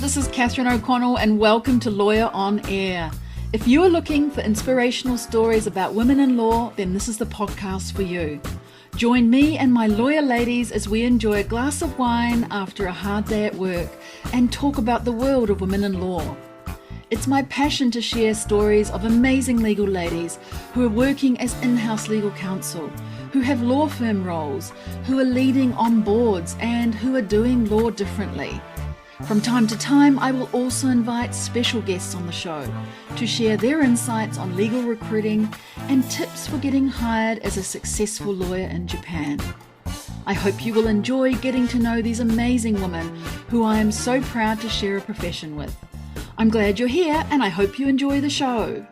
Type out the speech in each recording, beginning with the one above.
this is Catherine O'Connell and welcome to Lawyer on Air. If you are looking for inspirational stories about women in law, then this is the podcast for you. Join me and my lawyer ladies as we enjoy a glass of wine after a hard day at work and talk about the world of women in law. It's my passion to share stories of amazing legal ladies who are working as in-house legal counsel, who have law firm roles, who are leading on boards, and who are doing law differently. From time to time, I will also invite special guests on the show to share their insights on legal recruiting and tips for getting hired as a successful lawyer in Japan. I hope you will enjoy getting to know these amazing women who I am so proud to share a profession with. I'm glad you're here and I hope you enjoy the show.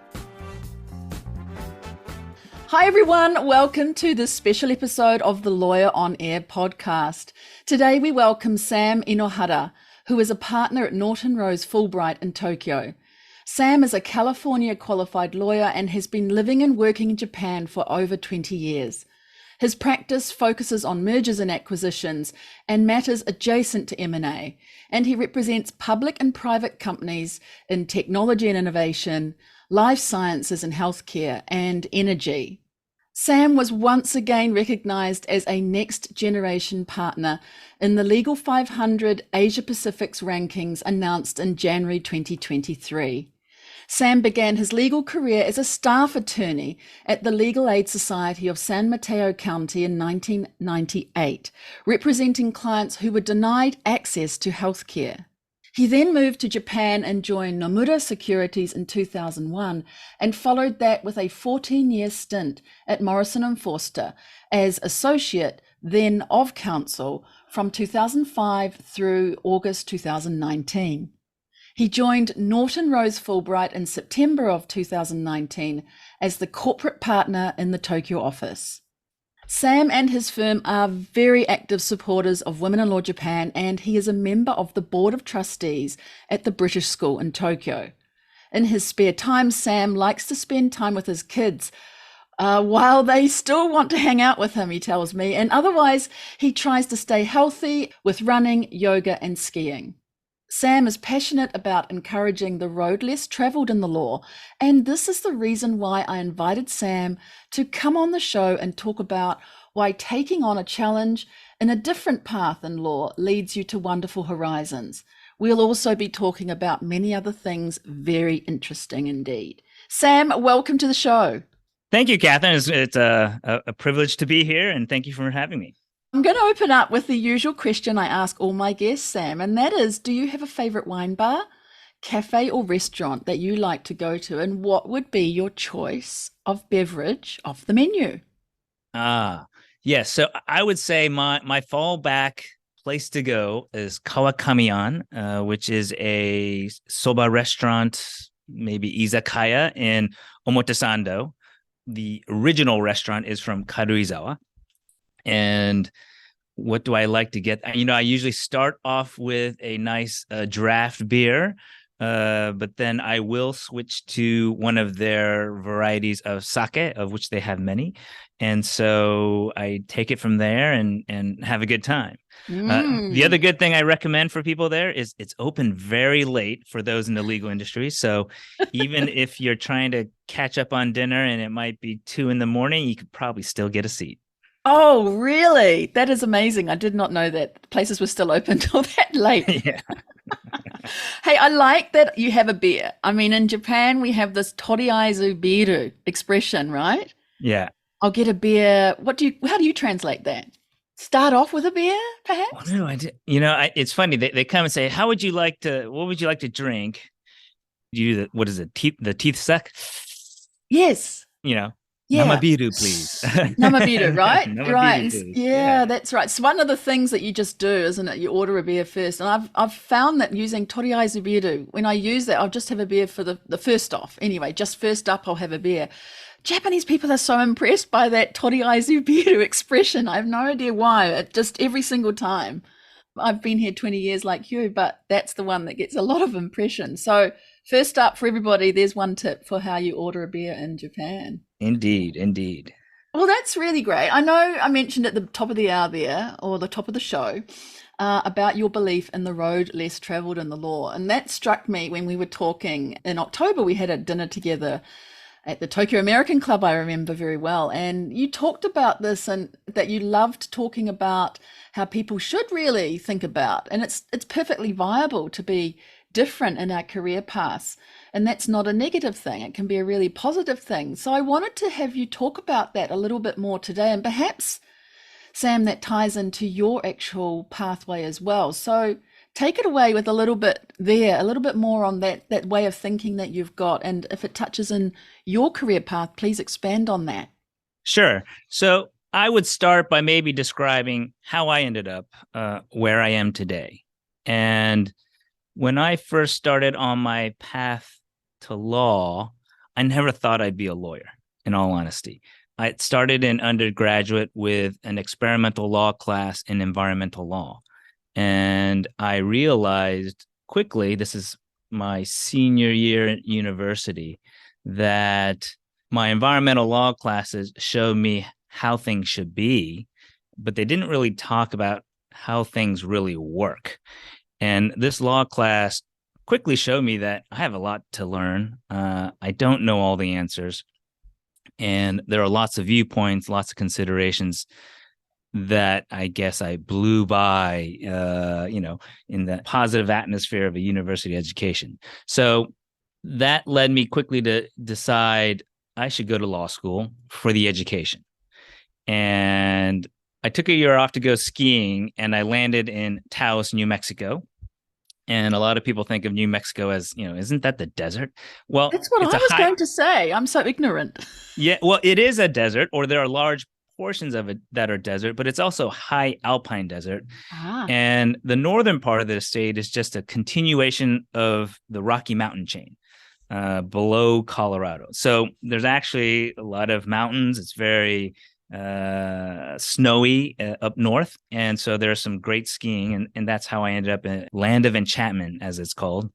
Hi everyone, welcome to this special episode of the Lawyer on Air podcast. Today we welcome Sam Inohara, who is a partner at Norton Rose Fulbright in Tokyo. Sam is a California qualified lawyer and has been living and working in Japan for over 20 years. His practice focuses on mergers and acquisitions and matters adjacent to M&A, and he represents public and private companies in technology and innovation, life sciences and healthcare, and energy. Sam was once again recognised as a next generation partner in the Legal 500 Asia Pacific's rankings announced in January 2023. Sam began his legal career as a staff attorney at the Legal Aid Society of San Mateo County in 1998, representing clients who were denied access to healthcare. He then moved to Japan and joined Nomura Securities in 2001 and followed that with a 14-year stint at Morrison & Foerster as associate, then of counsel, from 2005 through August 2019. He joined Norton Rose Fulbright in September of 2019 as the corporate partner in the Tokyo office. Sam and his firm are very active supporters of Women in Law Japan, and he is a member of the Board of Trustees at the British School in Tokyo. In his spare time, Sam likes to spend time with his kids while they still want to hang out with him, he tells me, and otherwise he tries to stay healthy with running, yoga and skiing. Sam is passionate about encouraging the road less travelled in the law, and this is the reason why I invited Sam to come on the show and talk about why taking on a challenge in a different path in law leads you to wonderful horizons. We'll also be talking about many other things very interesting indeed. Sam, welcome to the show. Thank you, Catherine. It's a privilege to be here, and thank you for having me. I'm going to open up with the usual question I ask all my guests, Sam, and that is, do you have a favourite wine bar, cafe or restaurant that you like to go to, and what would be your choice of beverage off the menu? Yes. So I would say my fallback place to go is Kawakamiyan, which is a soba restaurant, maybe izakaya in Omotesando. The original restaurant is from Karuizawa. And what do I like to get? I usually start off with a nice draft beer, but then I will switch to one of their varieties of sake, of which they have many. And so I take it from there and have a good time. The other good thing I recommend for people there is it's open very late for those in the legal industry. So even if you're trying to catch up on dinner and it might be 2 a.m, you could probably still get a seat. Oh, really? That is amazing. I did not know that places were still open till that late. Yeah. Hey, I like that you have a beer. I mean, in Japan, we have this toriaizu biru expression, right? Yeah. I'll get a beer. How do you translate that? Start off with a beer, perhaps? Oh, no, I did. It's funny. They come and say, what would you like to drink? You do what is it? The teeth suck? Yes. Yeah. Namabiru, please. Namabiru, right? Namabiru, right. please. Yeah, that's right. It's one of the things that you just do, isn't it? You order a beer first. And I've found that using toriaizu biru, when I use that, I'll just have a beer for the first off. Anyway, just first up, I'll have a beer. Japanese people are so impressed by that toriaizu biru expression. I have no idea why. Just every single time. I've been here 20 years like you, but that's the one that gets a lot of impression. So first up for everybody, there's one tip for how you order a beer in Japan. Indeed. Well, that's really great. I know I mentioned at the top of the hour there, or the top of the show, about your belief in the road less traveled in the law. And that struck me when we were talking in October. We had a dinner together at the Tokyo American Club, I remember very well. And you talked about this and that you loved talking about how people should really think about, and it's perfectly viable to be different in our career paths. And that's not a negative thing. It can be a really positive thing. So I wanted to have you talk about that a little bit more today. And perhaps, Sam, that ties into your actual pathway as well. So take it away with a little bit there, a little bit more on that way of thinking that you've got. And if it touches in your career path, please expand on that. Sure. So I would start by maybe describing how I ended up where I am today. And when I first started on my path to law, I never thought I'd be a lawyer, in all honesty. I started in undergraduate with an experimental law class in environmental law. And I realized quickly, this is my senior year at university, that my environmental law classes showed me how things should be, but they didn't really talk about how things really work. And this law class quickly showed me that I have a lot to learn. I don't know all the answers. And there are lots of viewpoints, lots of considerations that I guess I blew by, in the positive atmosphere of a university education. So that led me quickly to decide I should go to law school for the education. And I took a year off to go skiing, and I landed in Taos, New Mexico. And a lot of people think of New Mexico as, isn't that the desert? Well, That's what it's I a was high, going to say. I'm so ignorant. yeah, well, it is a desert, or there are large portions of it that are desert, but it's also high alpine desert. Ah, And the northern part of the state is just a continuation of the Rocky Mountain chain below Colorado. So there's actually a lot of mountains. It's very snowy up north. And so there's some great skiing. And that's how I ended up in Land of Enchantment, as it's called,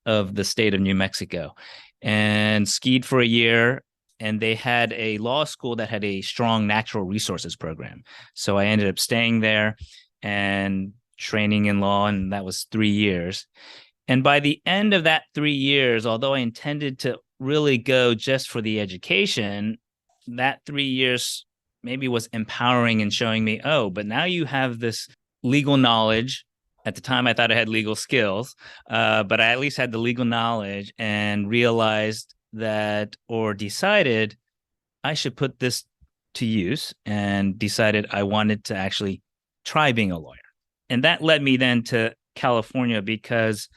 of the state of New Mexico, and skied for a year. And they had a law school that had a strong natural resources program. So I ended up staying there and training in law, and that was 3 years. And by the end of that 3 years, although I intended to really go just for the education, that 3 years maybe was empowering and showing me, oh, but now you have this legal knowledge. At the time, I thought I had legal skills, but I at least had the legal knowledge and realized that, or decided, I should put this to use, and decided I wanted to actually try being a lawyer. And that led me then to California, because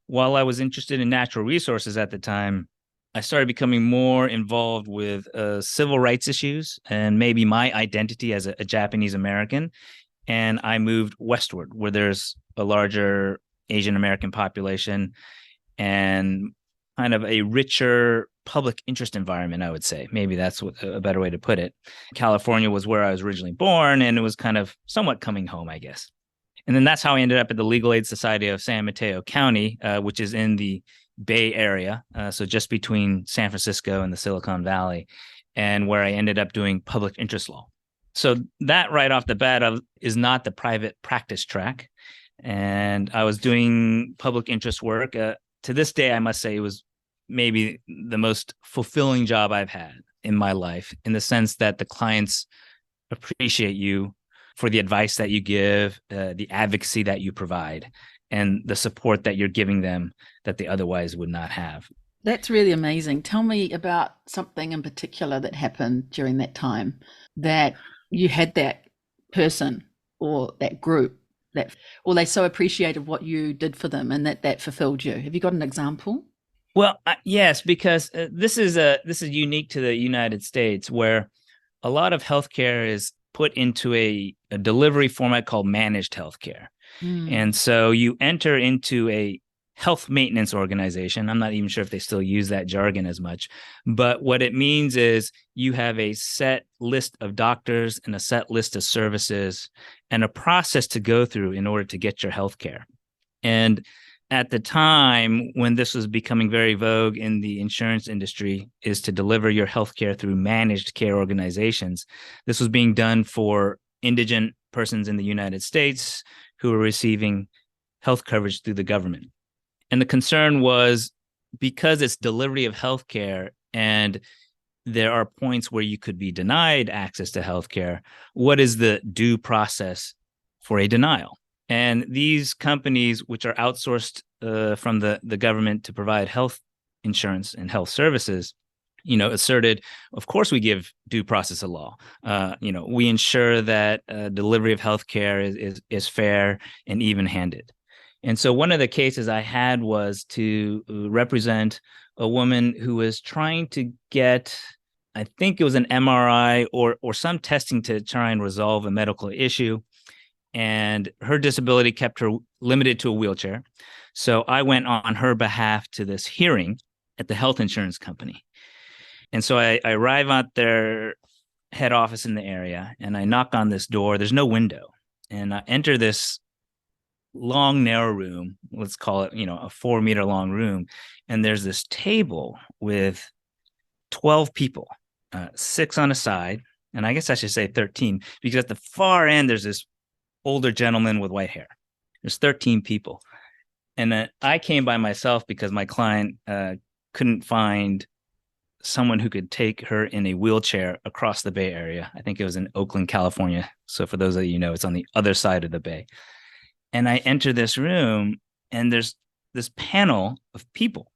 while I was interested in natural resources at the time, I started becoming more involved with civil rights issues and maybe my identity as a Japanese American. And I moved westward, where there's a larger Asian American population and kind of a richer public interest environment, I would say. Maybe that's a better way to put it. California was where I was originally born, and it was kind of somewhat coming home, I guess. And then that's how I ended up at the Legal Aid Society of San Mateo County, which is in the Bay Area, so just between San Francisco and the Silicon Valley, and where I ended up doing public interest law. So that right off the bat is not the private practice track. And I was doing public interest work. To this day, I must say it was maybe the most fulfilling job I've had in my life, in the sense that the clients appreciate you for the advice that you give, the advocacy that you provide, and the support that you're giving them that they otherwise would not have. that's really amazing. Tell me about something in particular that happened during that time that you had that person or that group that, or they so appreciated what you did for them and that fulfilled you. Have you got an example? Well, yes, because this is unique to the United States, where a lot of healthcare is put into a delivery format called managed healthcare. Mm. And so you enter into a health maintenance organization. I'm not even sure if they still use that jargon as much, but what it means is you have a set list of doctors and a set list of services and a process to go through in order to get your health care. And at the time when this was becoming very vogue in the insurance industry is to deliver your healthcare through managed care organizations. This was being done for indigent persons in the United States who were receiving health coverage through the government. And the concern was because it's delivery of healthcare and there are points where you could be denied access to healthcare, what is the due process for a denial? And these companies, which are outsourced from the government to provide health insurance and health services, asserted, of course, we give due process of law. We ensure that delivery of healthcare is fair and even-handed. And so one of the cases I had was to represent a woman who was trying to get, I think it was an MRI or some testing to try and resolve a medical issue. And her disability kept her limited to a wheelchair. So I went on her behalf to this hearing at the health insurance company. And so I arrive at their head office in the area and I knock on this door. There's no window. And I enter this long, narrow room, let's call it, a 4-meter long room. And there's this table with 12 people, 6 on a side. And I guess I should say 13, because at the far end, there's this older gentleman with white hair. There's 13 people. And I came by myself because my client couldn't find someone who could take her in a wheelchair across the Bay Area. I think it was in Oakland, California. So for those of you know, it's on the other side of the Bay. And I enter this room and there's this panel of people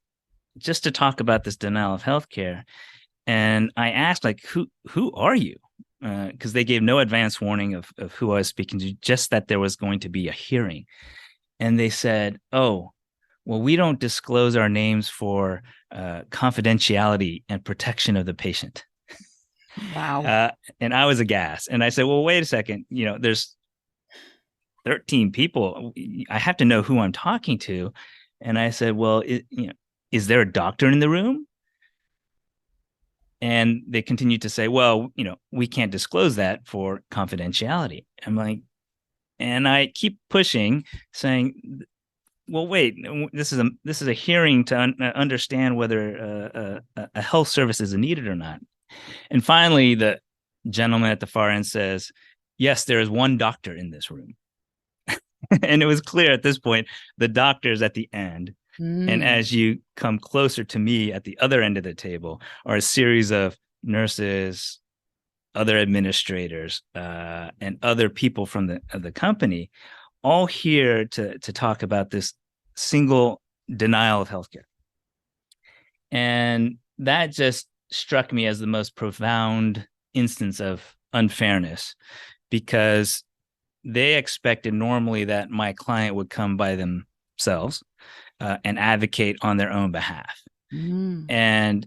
just to talk about this denial of healthcare. And I asked, who are you? Because they gave no advance warning of who I was speaking to, just that there was going to be a hearing. And they said, oh, well, we don't disclose our names for confidentiality and protection of the patient. Wow. And I was aghast. And I said, well, wait a second. There's 13 people. I have to know who I'm talking to. And I said, well, is there a doctor in the room? And they continued to say, well, we can't disclose that for confidentiality. I'm like, and I keep pushing, saying, well, wait, this is a hearing to understand whether a health service is needed or not. And finally, the gentleman at the far end says, yes, there is one doctor in this room. And it was clear at this point, the doctor's at the end. And as you come closer to me at the other end of the table are a series of nurses, other administrators, and other people from the company, all here to talk about this single denial of healthcare. And that just struck me as the most profound instance of unfairness, because they expected normally that my client would come by themselves and advocate on their own behalf. And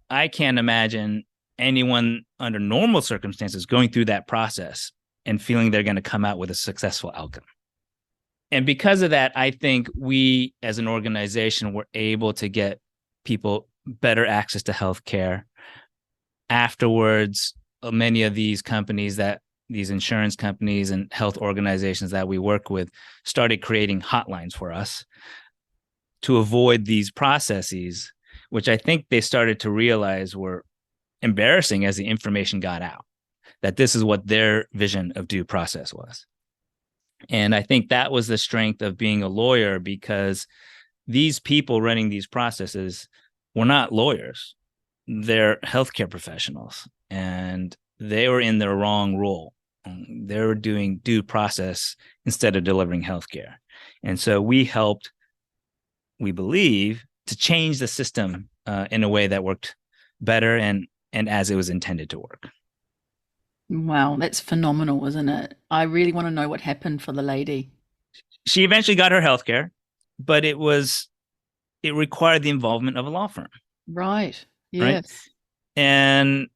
I can't imagine anyone under normal circumstances going through that process and feeling they're going to come out with a successful outcome. And because of that, I think we as an organization were able to get people better access to healthcare. Afterwards, many of these companies these insurance companies and health organizations that we work with started creating hotlines for us to avoid these processes, which I think they started to realize were embarrassing as the information got out, that this is what their vision of due process was. And I think that was the strength of being a lawyer, because these people running these processes were not lawyers. They're healthcare professionals, and they were in their wrong role. They were doing due process instead of delivering healthcare. And so we helped, we believe, to change the system in a way that worked better and as it was intended to work. Wow, that's phenomenal, isn't it? I really want to know what happened for the lady. She eventually got her healthcare, but it required the involvement of a law firm. Right. Right. Yes. And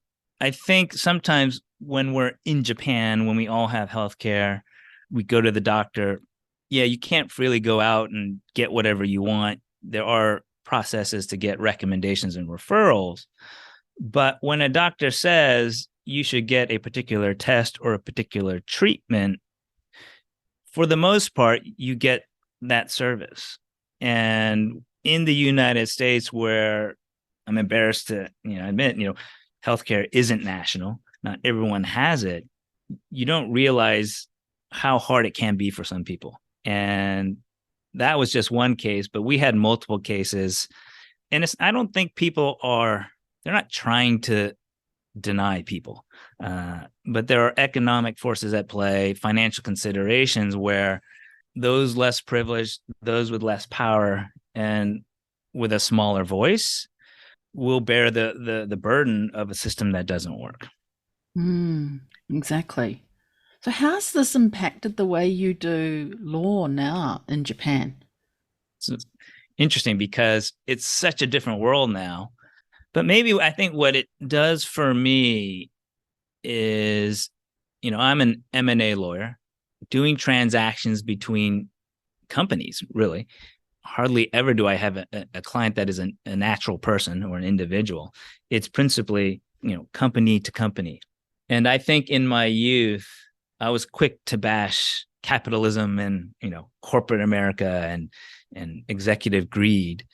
I think sometimes when we're in Japan, when we all have healthcare, we go to the doctor. Yeah, you can't freely go out and get whatever you want. There are processes to get recommendations and referrals. But when a doctor says you should get a particular test or a particular treatment, for the most part, you get that service. And in the United States, where I'm embarrassed to admit, healthcare isn't national, not everyone has it, you don't realize how hard it can be for some people. And that was just one case, but we had multiple cases. And I don't think they're not trying to deny people. But there are economic forces at play, financial considerations where those less privileged, those with less power and with a smaller voice will bear the burden of a system that doesn't work. Exactly. So, how's this impacted the way you do law now in Japan? So it's interesting because it's such a different world now. But maybe I think what it does for me is, I'm an M&A lawyer doing transactions between companies, really. Hardly ever do I have a client that is a natural person or an individual. It's principally, company to company. And I think in my youth, I was quick to bash capitalism and, corporate America and executive greed.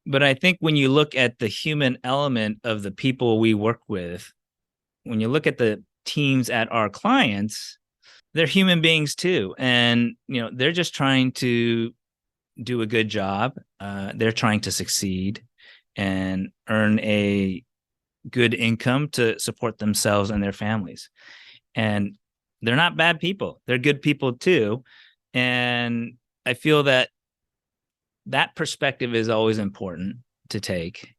But I think when you look at the human element of the people we work with, when you look at the teams at our clients, they're human beings too. And, they're just trying to do a good job. They're trying to succeed and earn a good income to support themselves and their families. And they're not bad people. They're good people too. And I feel that perspective is always important to take.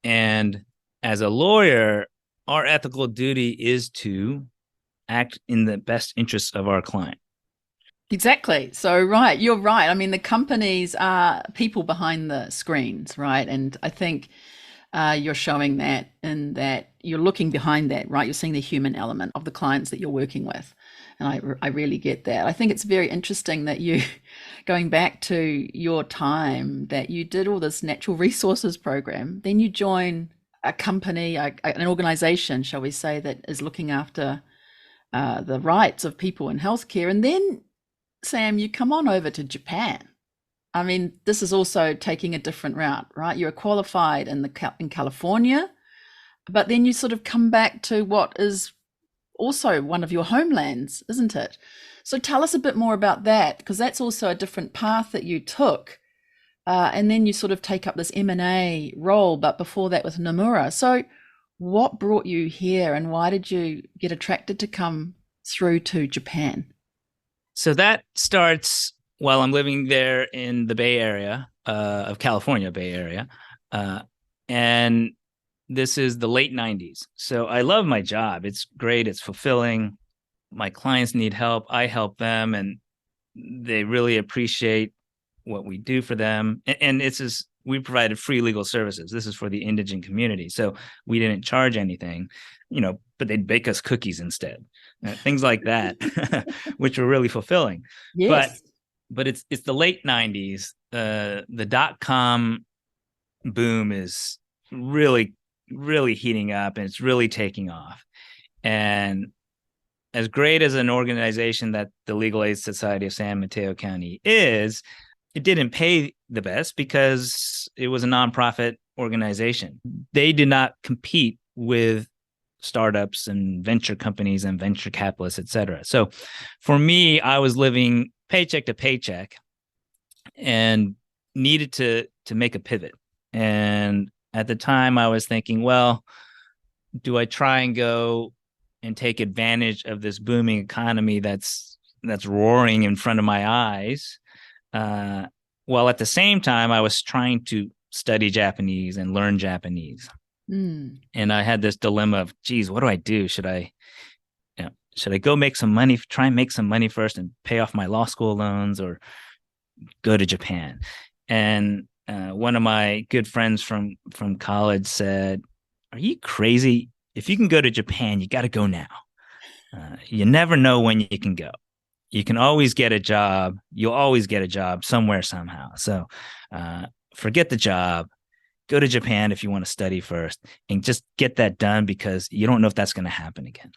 And as a lawyer, our ethical duty is to act in the best interests of our client. Exactly. So, right, you're right. I mean, the companies are people behind the screens, right? And I think you're showing that in that you're looking behind that, right? You're seeing the human element of the clients that you're working with. And I really get that. I think it's very interesting that you, going back to your time, that you did all this natural resources program, then you join a company, an organization, shall we say, that is looking after the rights of people in healthcare. And then, Sam, you come on over to Japan. I mean, this is also taking a different route, right? You're qualified in California, but then you sort of come back to what is also one of your homelands, isn't it? So tell us a bit more about that, because that's also a different path that you took. And then you sort of take up this M&A role, but before that with Nomura. So what brought you here and why did you get attracted to come through to Japan? So that starts while I'm living there in the Bay Area of California, Bay Area. And this is the late 90s. So I love my job. It's great. It's fulfilling. My clients need help. I help them, and they really appreciate what we do for them. And we provided free legal services. This is for the indigent community. So we didn't charge anything, but they'd bake us cookies instead. Things like that, which were really fulfilling. Yes. But it's the late 90s. The .com boom is really, really heating up, and it's really taking off. And as great as an organization that the Legal Aid Society of San Mateo County is, it didn't pay the best because it was a nonprofit organization. They did not compete with startups and venture companies and venture capitalists, et cetera. So for me, I was living paycheck to paycheck and needed to make a pivot. And at the time I was thinking, well, do I try and go and take advantage of this booming economy that's roaring in front of my eyes? While at the same time, I was trying to study Japanese and learn Japanese. And I had this dilemma of, geez, what do I do? Should I go make some money, try and make some money first and pay off my law school loans, or go to Japan? And one of my good friends from college said, are you crazy? If you can go to Japan, you got to go now. You never know when you can go. You can always get a job. You'll always get a job somewhere, somehow. So forget the job. Go to Japan if you want to study first, and just get that done, because you don't know if that's going to happen again.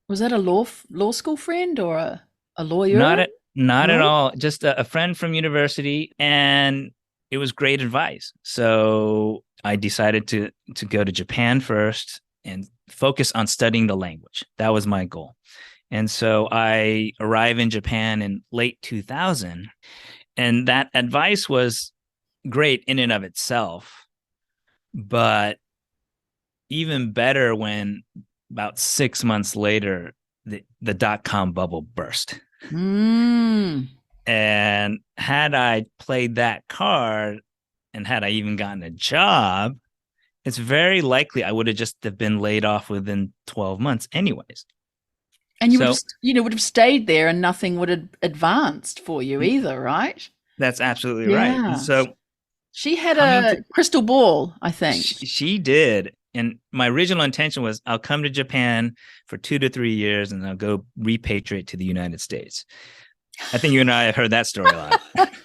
Was that a law school friend or a lawyer? Not at No? all. Just a friend from university, and it was great advice. So I decided to go to Japan first and focus on studying the language. That was my goal. And so I arrived in Japan in late 2000, and that advice was great in and of itself, but even better when about 6 months later the dot-com bubble burst. Mm. And had I played that card and had I even gotten a job, it's very likely I would have just have been laid off within 12 months anyways. And you would So have, would have stayed there and nothing would have advanced for you either, right? that's absolutely right. And Yeah. so She had coming a to crystal ball, I think. she did. And my original intention was I'll come to Japan for 2 to 3 years and I'll go repatriate to the United States. I think you and I have heard that story a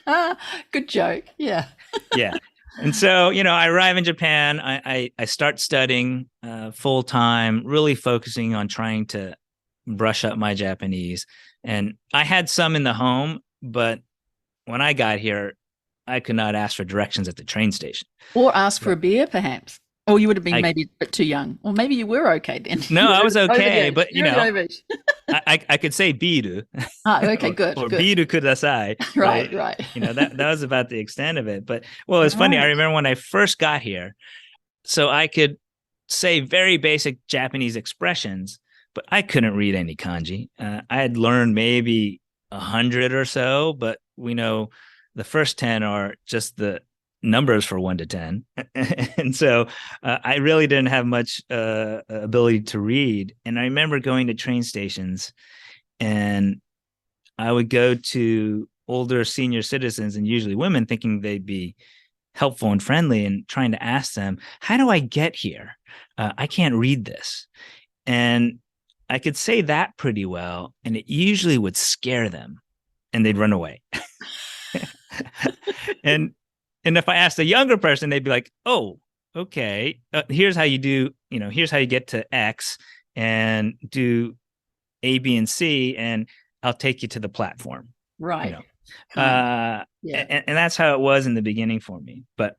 lot. Good joke. Yeah. Yeah. And so, I arrive in Japan. I start studying full time, really focusing on trying to brush up my Japanese. And I had some in the home, but when I got here, I could not ask for directions at the train station. Or ask for So a beer, perhaps. Or you would have been I maybe a bit too young. Or maybe you were okay then. no, You I were was over the okay, age. but You're the over age. I could say biru Okay, good, or good. biru kudasai, Right, right? right. That was about the extent of it. But well, it's funny. I Right. remember when I first got here, so I could say very basic Japanese expressions, but I couldn't read any kanji. I had learned maybe 100 or so, but we know the first 10 are just the numbers for 1 to 10. And so I really didn't have much ability to read. And I remember going to train stations and I would go to older senior citizens and usually women thinking they'd be helpful and friendly and trying to ask them, how do I get here? I can't read this. And I could say that pretty well. And it usually would scare them and they'd run away. and and if I asked a younger person, they'd be like, oh, okay, here's how you do, here's how you get to X and do A, B, and C, and I'll take you to the platform, you Right. know. Kind of. Yeah. And that's how it was in the beginning for me. But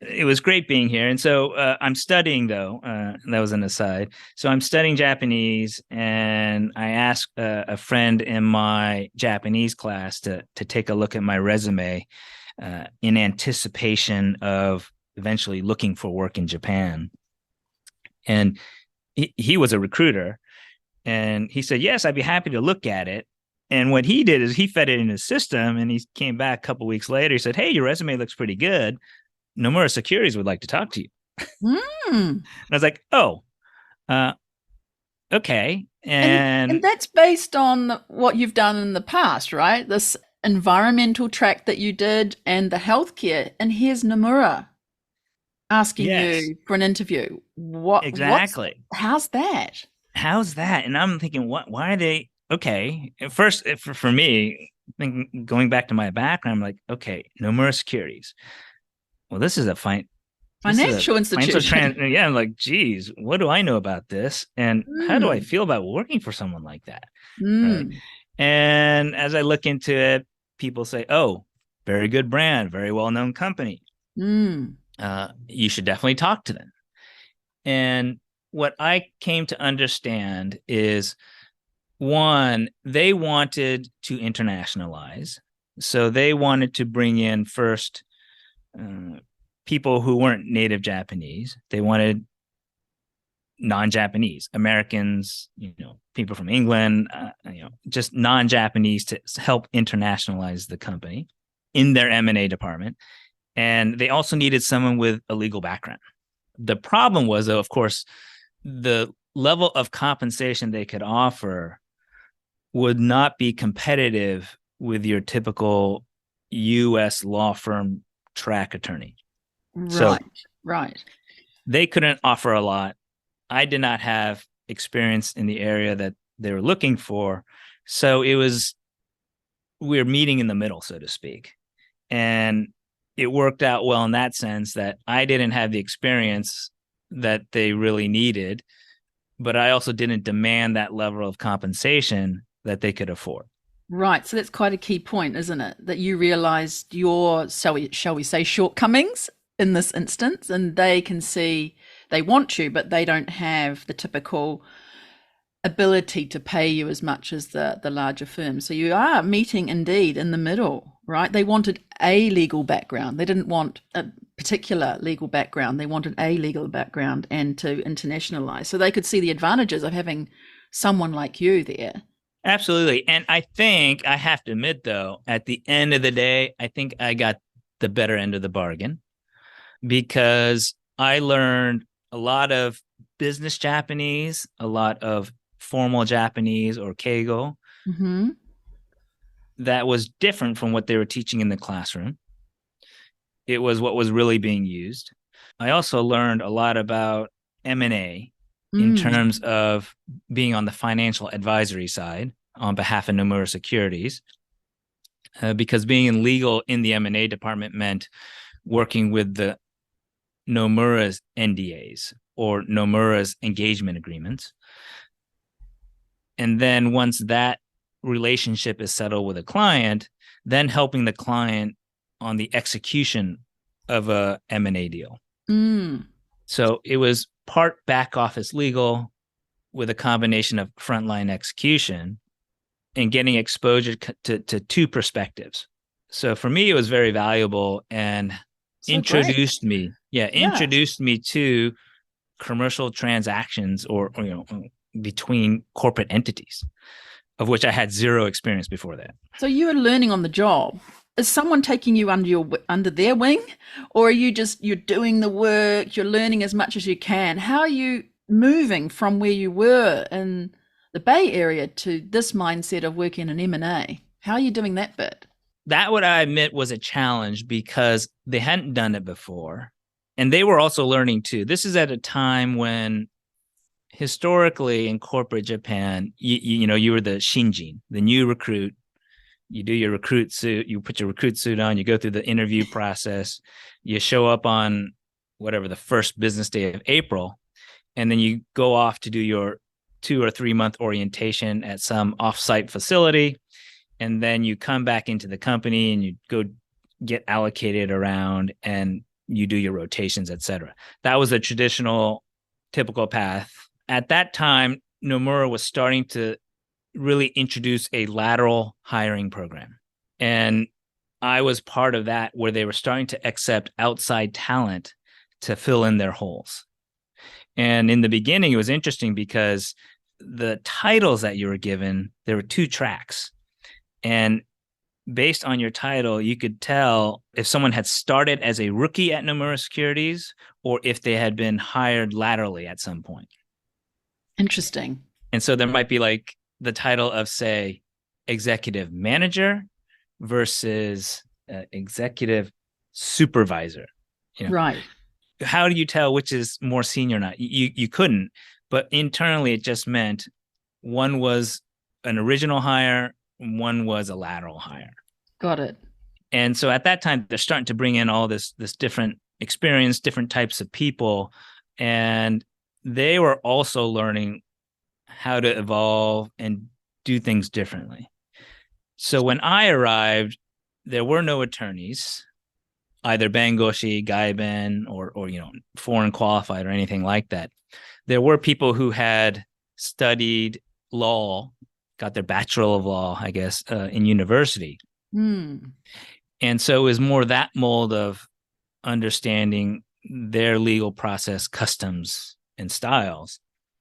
it was great being here. And so I'm studying, though. That was an aside. So I'm studying Japanese, and I asked a friend in my Japanese class to take a look at my resume in anticipation of eventually looking for work in Japan. And he was a recruiter, and he said, yes, I'd be happy to look at it. And what he did is he fed it in his system, and he came back a couple of weeks later. He said, hey, your resume looks pretty good. Nomura Securities would like to talk to you. Mm. And I was like, oh, okay. And And that's based on what you've done in the past, right? This environmental track that you did and the healthcare. And here's Nomura asking yes, you for an interview. What's exactly. how's that? How's that? And I'm thinking, why are they okay? At first, for me, going back to my background, I'm like, okay, Nomura Securities. Well, this is a Financial financial institution. yeah. I'm like, geez, what do I know about this? And how do I Mm. feel about working for someone like that? Right. Mm. And as I look into it, people say, oh, very good brand, very well known company. Mm. You should definitely talk to them. And what I came to understand is one, they wanted to internationalize. So they wanted to bring in first people who weren't native Japanese. They wanted non-Japanese Americans, people from England, just non-Japanese to help internationalize the company in their M&A department. And they also needed someone with a legal background. The problem was, though, of course, the level of compensation they could offer would not be competitive with your typical U.S. law firm track attorney. So Right. Right. they couldn't offer a lot. I did not have experience in the area that they were looking for. So we were meeting in the middle, so to speak. And it worked out well in that sense that I didn't have the experience that they really needed, but I also didn't demand that level of compensation that they could afford. Right. So that's quite a key point, isn't it? That you realized your, shall we say, shortcomings in this instance, and they can see they want you, but they don't have the typical ability to pay you as much as the larger firms. So you are meeting indeed in the middle, right? They wanted a legal background. They didn't want a particular legal background. They wanted a legal background and to internationalize. So they could see the advantages of having someone like you there. Absolutely. And I think I have to admit, though, at the end of the day, I think I got the better end of the bargain because I learned a lot of business Japanese, a lot of formal Japanese or Keigo Mm-hmm. that was different from what they were teaching in the classroom. It was what was really being used. I also learned a lot about M&A in Mm. terms of being on the financial advisory side on behalf of Nomura Securities, because being in legal in the M&A department meant working with the Nomura's NDAs or Nomura's engagement agreements. And then once that relationship is settled with a client, then helping the client on the execution of a M&A deal. Mm. So it was part back office legal with a combination of frontline execution and getting exposure to two perspectives. So for me, it was very valuable and So great. Yeah. introduced me to commercial transactions or between corporate entities, of which I had zero experience before that. So you are learning on the job. Is someone taking you under their wing, or are you just you're doing the work, you're learning as much as you can? How are you moving from where you were in the Bay Area to this mindset of working in M&A? How are you doing that bit? That, what I admit, was a challenge because they hadn't done it before. And they were also learning too. This is at a time when historically in corporate Japan, you were the shinjin, the new recruit. You do your recruit suit, you put your recruit suit on, you go through the interview process, you show up on whatever the first business day of April, and then you go off to do your 2 or 3 month orientation at some offsite facility. And then you come back into the company and you go get allocated around and you do your rotations, et cetera. That was a traditional, typical path. At that time, Nomura was starting to really introduce a lateral hiring program. And I was part of that, where they were starting to accept outside talent to fill in their holes. And in the beginning, it was interesting because the titles that you were given, there were 2 tracks. And based on your title, you could tell if someone had started as a rookie at Nomura Securities or if they had been hired laterally at some point. Interesting. And so there might be like the title of, say, executive manager versus executive supervisor. Right. How do you tell which is more senior or not? You couldn't, but internally it just meant one was an original hire, one was a lateral hire. Got it. And so at that time, they're starting to bring in all this different experience, different types of people. And they were also learning how to evolve and do things differently. So when I arrived, there were no attorneys, either Bengoshi, Gaiben, or foreign qualified or anything like that. There were people who had studied law, got their Bachelor of Law, I guess, in university. Mm. And so it was more that mold of understanding their legal process, customs, and styles.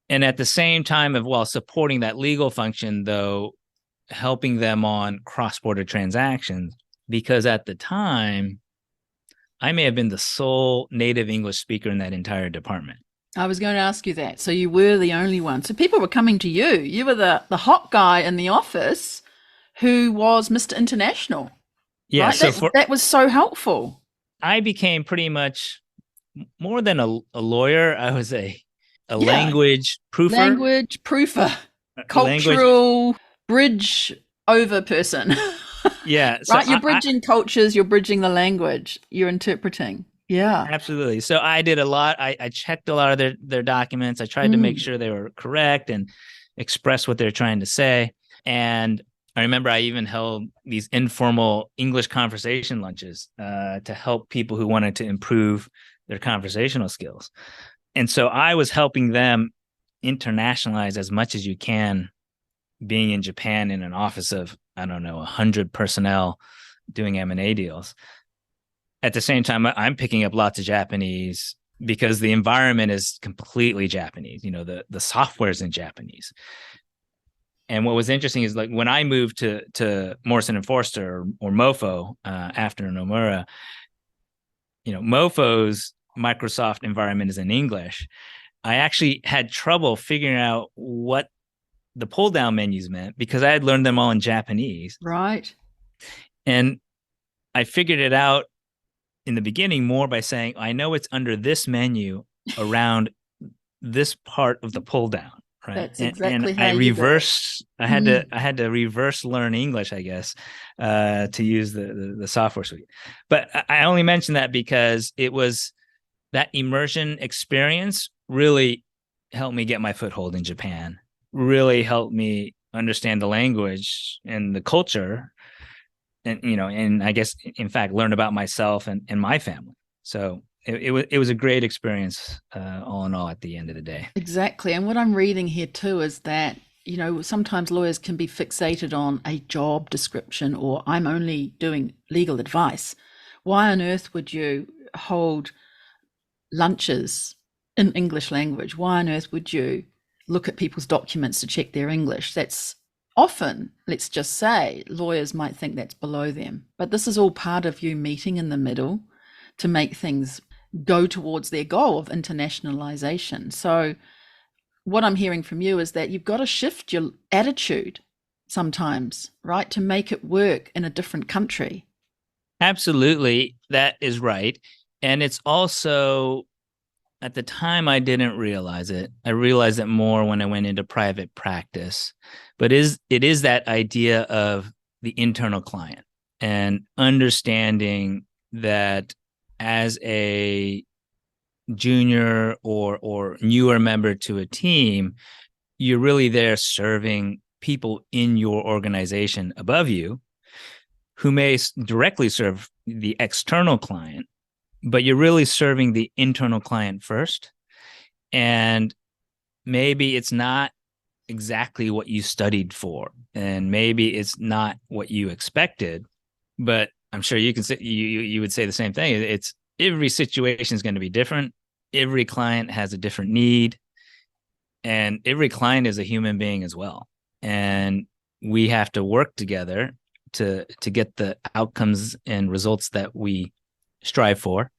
And at the same time, while supporting that legal function, though, helping them on cross-border transactions, because at the time, I may have been the sole native English speaker in that entire department. I was going to ask you that. So you were the only one. So people were coming to you. You were the hot guy in the office who was Mr. International, Yeah, right? so That was so helpful. I became pretty much more than a lawyer. I was a Yeah. language proofer. Language proofer, Language, cultural bridge over person, yeah. So right? You're bridging cultures, you're bridging the language, you're interpreting. Yeah. absolutely. So I did a lot. I checked a lot of their documents. I tried to make Mm. sure they were correct and express what they're trying to say. And I remember I even held these informal English conversation lunches to help people who wanted to improve their conversational skills. And so I was helping them internationalize as much as you can, being in Japan in an office of, I don't know, 100 personnel doing M&A deals. At the same time, I'm picking up lots of Japanese because the environment is completely Japanese. The software is in Japanese. And what was interesting is, like, when I moved to Morrison and Foerster or MoFo after Nomura, MoFo's Microsoft environment is in English. I actually had trouble figuring out what the pull down menus meant because I had learned them all in Japanese. Right. And I figured it out in the beginning more by saying, I know it's under this menu around this part of the pull down. Right. That's exactly and how I you do it. I had to reverse learn English, I guess, to use the software suite. But I only mentioned that because it was that immersion experience really helped me get my foothold in Japan, really helped me understand the language and the culture, and I guess, in fact, learn about myself and my family. So it was a great experience, all in all, at the end of the day. Exactly. And what I'm reading here too is that, sometimes lawyers can be fixated on a job description or I'm only doing legal advice. Why on earth would you hold lunches in English language? Why on earth would you look at people's documents to check their English? That's often, let's just say, lawyers might think that's below them. But this is all part of you meeting in the middle to make things go towards their goal of internationalization. So what I'm hearing from you is that you've got to shift your attitude sometimes, right, to make it work in a different country. Absolutely, that is right. And it's also, at the time, I didn't realize it. I realized it more when I went into private practice. But it is that idea of the internal client and understanding that as a junior or newer member to a team, you're really there serving people in your organization above you who may directly serve the external client, but you're really serving the internal client first. And maybe it's not exactly what you studied for, and maybe it's not what you expected, but I'm sure you can say you would say the same thing. It's every situation is going to be different. Every client has a different need, and every client is a human being as well. And we have to work together to get the outcomes and results that we strive for.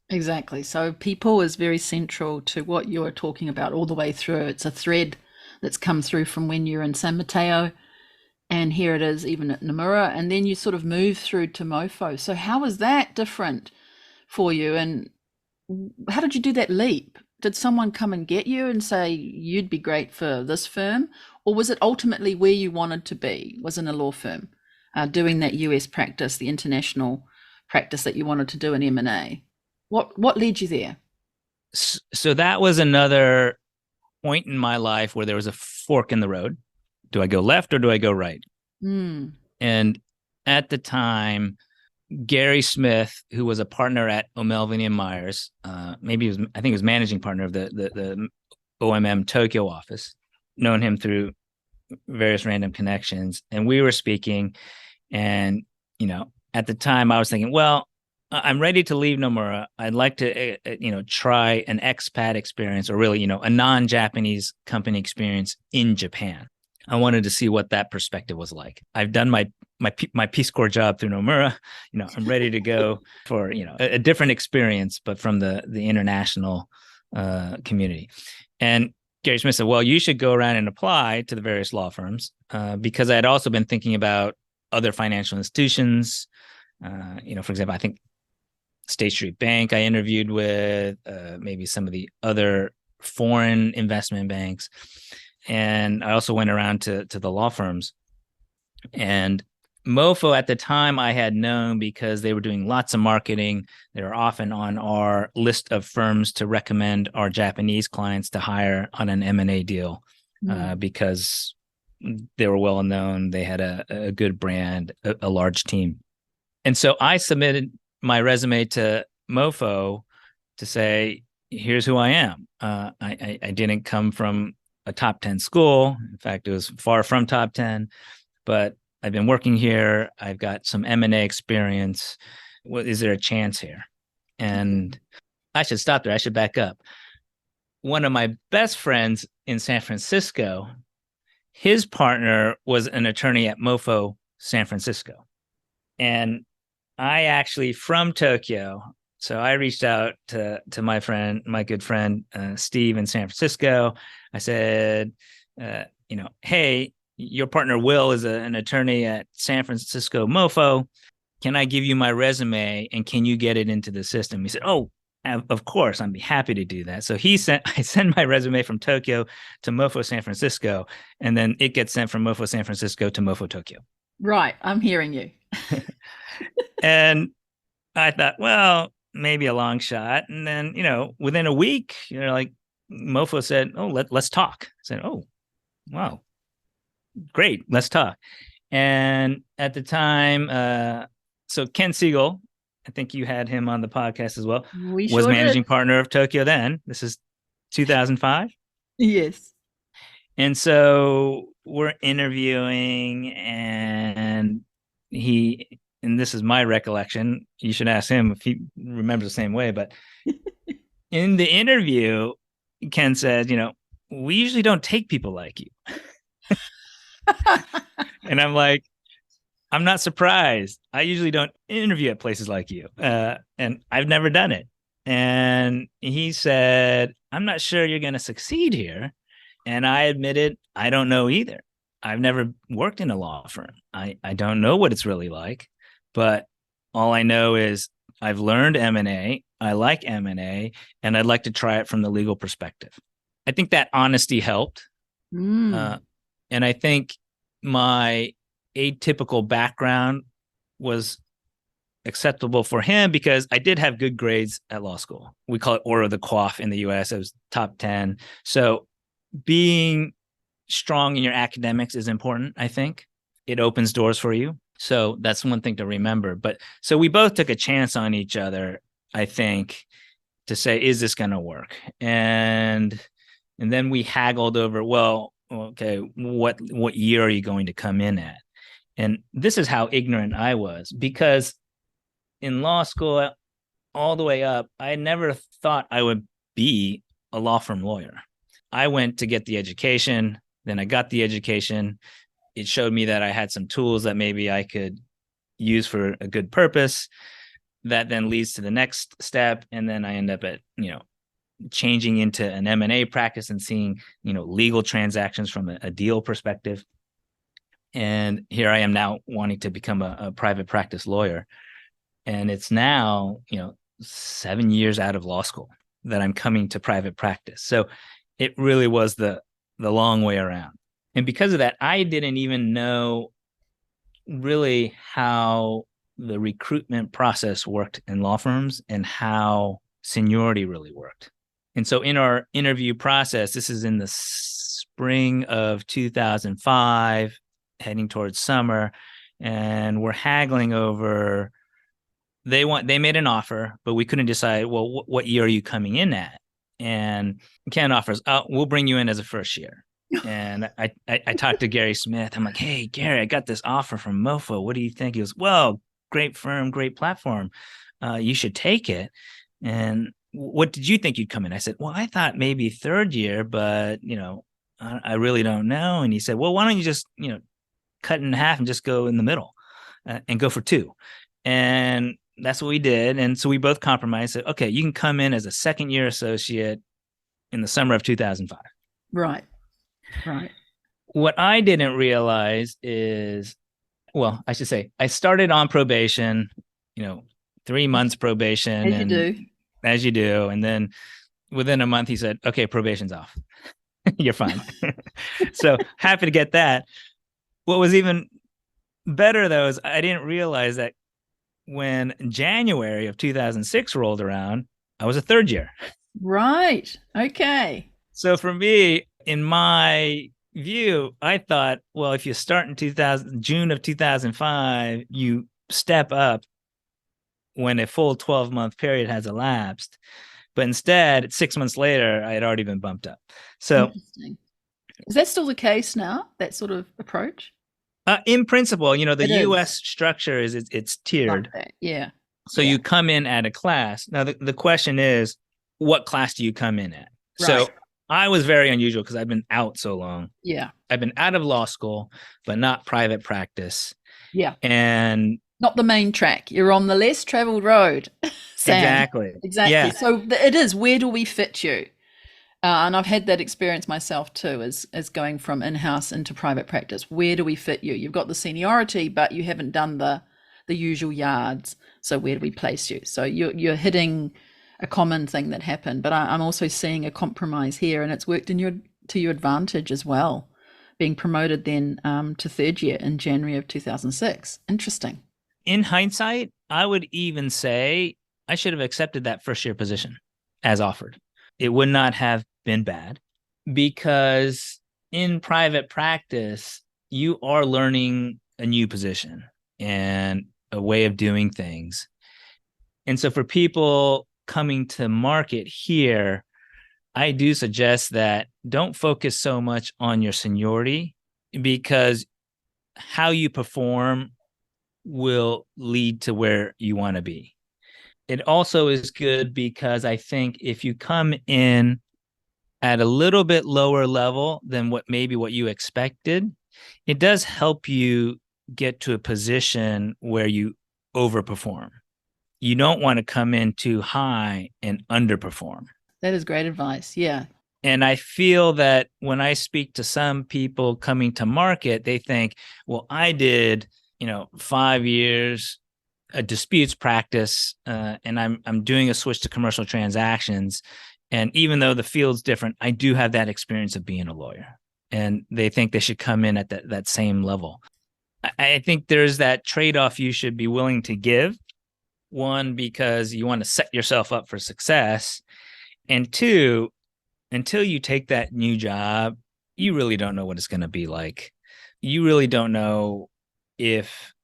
Exactly. So people is very central to what you're talking about all the way through. It's a thread that's come through from when you're in San Mateo, and here it is even at Nomura, and then you sort of move through to MoFo. So how is that different for you, and how did you do that leap? Did someone come and get you and say you'd be great for this firm, or was it ultimately where you wanted to be, was in a law firm, doing that US practice, the international practice that you wanted to do in M&A? What led you there? So that was another point in my life where there was a fork in the road. Do I go left or do I go right? Mm. And at the time, Gary Smith, who was a partner at O'Melveny and Myers, I think he was managing partner of the OMM Tokyo office, known him through various random connections. And we were speaking, and, at the time I was thinking, well, I'm ready to leave Nomura. I'd like to, try an expat experience, or really, a non-Japanese company experience in Japan. I wanted to see what that perspective was like. I've done my Peace Corps job through Nomura. I'm ready to go for, a different experience, but from the international community. And Gary Smith said, well, you should go around and apply to the various law firms, because I had also been thinking about other financial institutions. For example, I think State Street Bank I interviewed with, maybe some of the other foreign investment banks. And I also went around to the law firms. And MoFo at the time I had known because they were doing lots of marketing. They were often on our list of firms to recommend our Japanese clients to hire on an M&A deal, because they were well known. They had a good brand, a large team. And so I submitted my resume to Mofo to say, here's who I am. I didn't come from a top 10 school. In fact, it was far from top 10, but I've been working here. I've got some M&A experience. Is there a chance here? And I should stop there. I should back up. One of my best friends in San Francisco, his partner was an attorney at Mofo San Francisco. And I actually, from Tokyo, so I reached out to my good friend, Steve in San Francisco. I said, hey, your partner Will is an attorney at San Francisco Mofo. Can I give you my resume and can you get it into the system? He said, oh, of course, I'd be happy to do that. So I sent my resume from Tokyo to Mofo San Francisco, and then it gets sent from Mofo San Francisco to Mofo Tokyo. Right. I'm hearing you. And I thought, well, maybe a long shot. And then, within a week, like Mofo said, oh, let's talk. I said, oh, wow, great. Let's talk. And at the time, so Ken Siegel, I think you had him on the podcast as well, We was sure managing did. partner of Tokyo then. This is 2005. Yes. And so we're interviewing, and this is my recollection. You should ask him if he remembers the same way. But in the interview, Ken said, we usually don't take people like you. And I'm like, I'm not surprised. I usually don't interview at places like you. And I've never done it. And he said, I'm not sure you're going to succeed here. And I admitted, I don't know either. I've never worked in a law firm. I don't know what it's really like, but all I know is I've learned M&A. I like M&A, and I'd like to try it from the legal perspective. I think that honesty helped. And I think my atypical background was acceptable for him because I did have good grades at law school. We call it Order of the Coif in the US. It was top 10. So being strong in your academics is important, I think. It opens doors for you. So that's one thing to remember. But so we both took a chance on each other, I think, to say, is this going to work? And then we haggled over, well, okay, what year are you going to come in at? And this is how ignorant I was, because in law school, all the way up, I never thought I would be a law firm lawyer. I went to get the education, then I got the education. It showed me that I had some tools that maybe I could use for a good purpose. That then leads to the next step. And then I end up at, changing into an M&A practice and seeing, legal transactions from a deal perspective. And here I am now wanting to become a private practice lawyer. And it's now, 7 years out of law school that I'm coming to private practice. So it really was the long way around. And because of that, I didn't even know really how the recruitment process worked in law firms and how seniority really worked. And so in our interview process, this is in the spring of 2005, heading towards summer, and we're haggling over, they made an offer, but we couldn't decide, well, what year are you coming in at? And Ken offers, oh, we'll bring you in as a first year. And I talked to Gary Smith. I'm like, hey, Gary, I got this offer from Mofo. What do you think? He goes, well, great firm, great platform. You should take it. And what did you think you'd come in? I said, well, I thought maybe third year, but, I really don't know. And he said, well, why don't you just, cut in half and just go in the middle and go for 2. And that's what we did. And so we both compromised. Said, okay, you can come in as a second year associate in the summer of 2005. Right. What I didn't realize is, well, I should say, I started on probation, 3 months probation. As you do. And then within a month, he said, okay, probation's off. You're fine. So happy to get that. What was even better, though, is I didn't realize that when January of 2006 rolled around, I was a third year. Right. Okay. So for me, in my view, I thought, well, if you start in June of 2005, you step up when a full 12-month period has elapsed. But instead, 6 months later, I had already been bumped up. So Interesting. Is that still the case now, that sort of approach? in principle, the It U.S. is structure is it's like tiered. that. Yeah. So Yeah. you come in at a class. Now, the question is, what class do you come in at? Right. So I was very unusual because I've been out so long. Yeah. I've been out of law school, but not private practice. Yeah. And Not the main track. You're on the less traveled road, Sam. exactly. Exactly. Yeah. So it is, where do we fit you? And I've had that experience myself too, as going from in-house into private practice. Where do we fit you? You've got the seniority, but you haven't done the usual yards. So where do we place you? So you're hitting a common thing that happened, but I'm also seeing a compromise here, and it's worked to your advantage as well. Being promoted then to third year in January of 2006. Interesting. In hindsight, I would even say I should have accepted that first year position as offered. It would not have been bad because in private practice, you are learning a new position and a way of doing things. And so for people coming to market here, I do suggest that don't focus so much on your seniority because how you perform will lead to where you want to be. It also is good because I think if you come in at a little bit lower level than what you expected, it does help you get to a position where you overperform. You don't want to come in too high and underperform. That is great advice. Yeah. And I feel that when I speak to some people coming to market, they think, well, I did, 5 years a disputes practice, and I'm doing a switch to commercial transactions. And even though the field's different, I do have that experience of being a lawyer. And they think they should come in at that same level. I think there's that trade-off you should be willing to give. One, because you want to set yourself up for success. And two, until you take that new job, you really don't know what it's going to be like. You really don't know if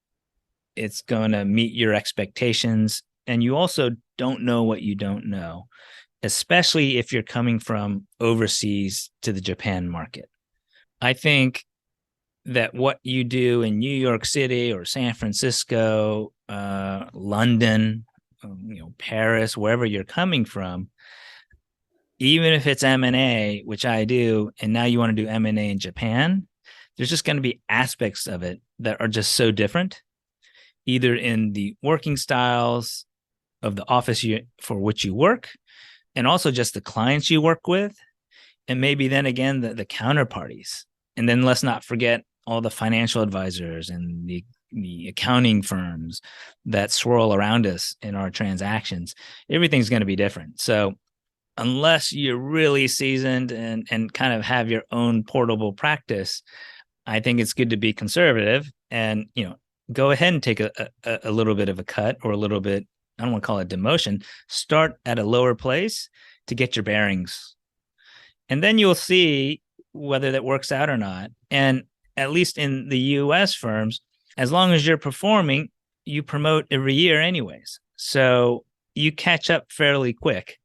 it's going to meet your expectations. And you also don't know what you don't know, especially if you're coming from overseas to the Japan market. I think that what you do in New York City or San Francisco, London, Paris, wherever you're coming from, even if it's M&A, which I do, and now you want to do M&A in Japan, there's just going to be aspects of it that are just so different, either in the working styles of the office for which you work, and also just the clients you work with, and maybe then again the counterparties. And then let's not forget all the financial advisors and the accounting firms that swirl around us in our transactions. Everything's going to be different. So unless you're really seasoned and kind of have your own portable practice, I think it's good to be conservative and, go ahead and take a little bit of a cut or a little bit, I don't want to call it demotion, start at a lower place to get your bearings. And then you'll see whether that works out or not. And at least in the US firms, as long as you're performing, you promote every year anyways. So you catch up fairly quick.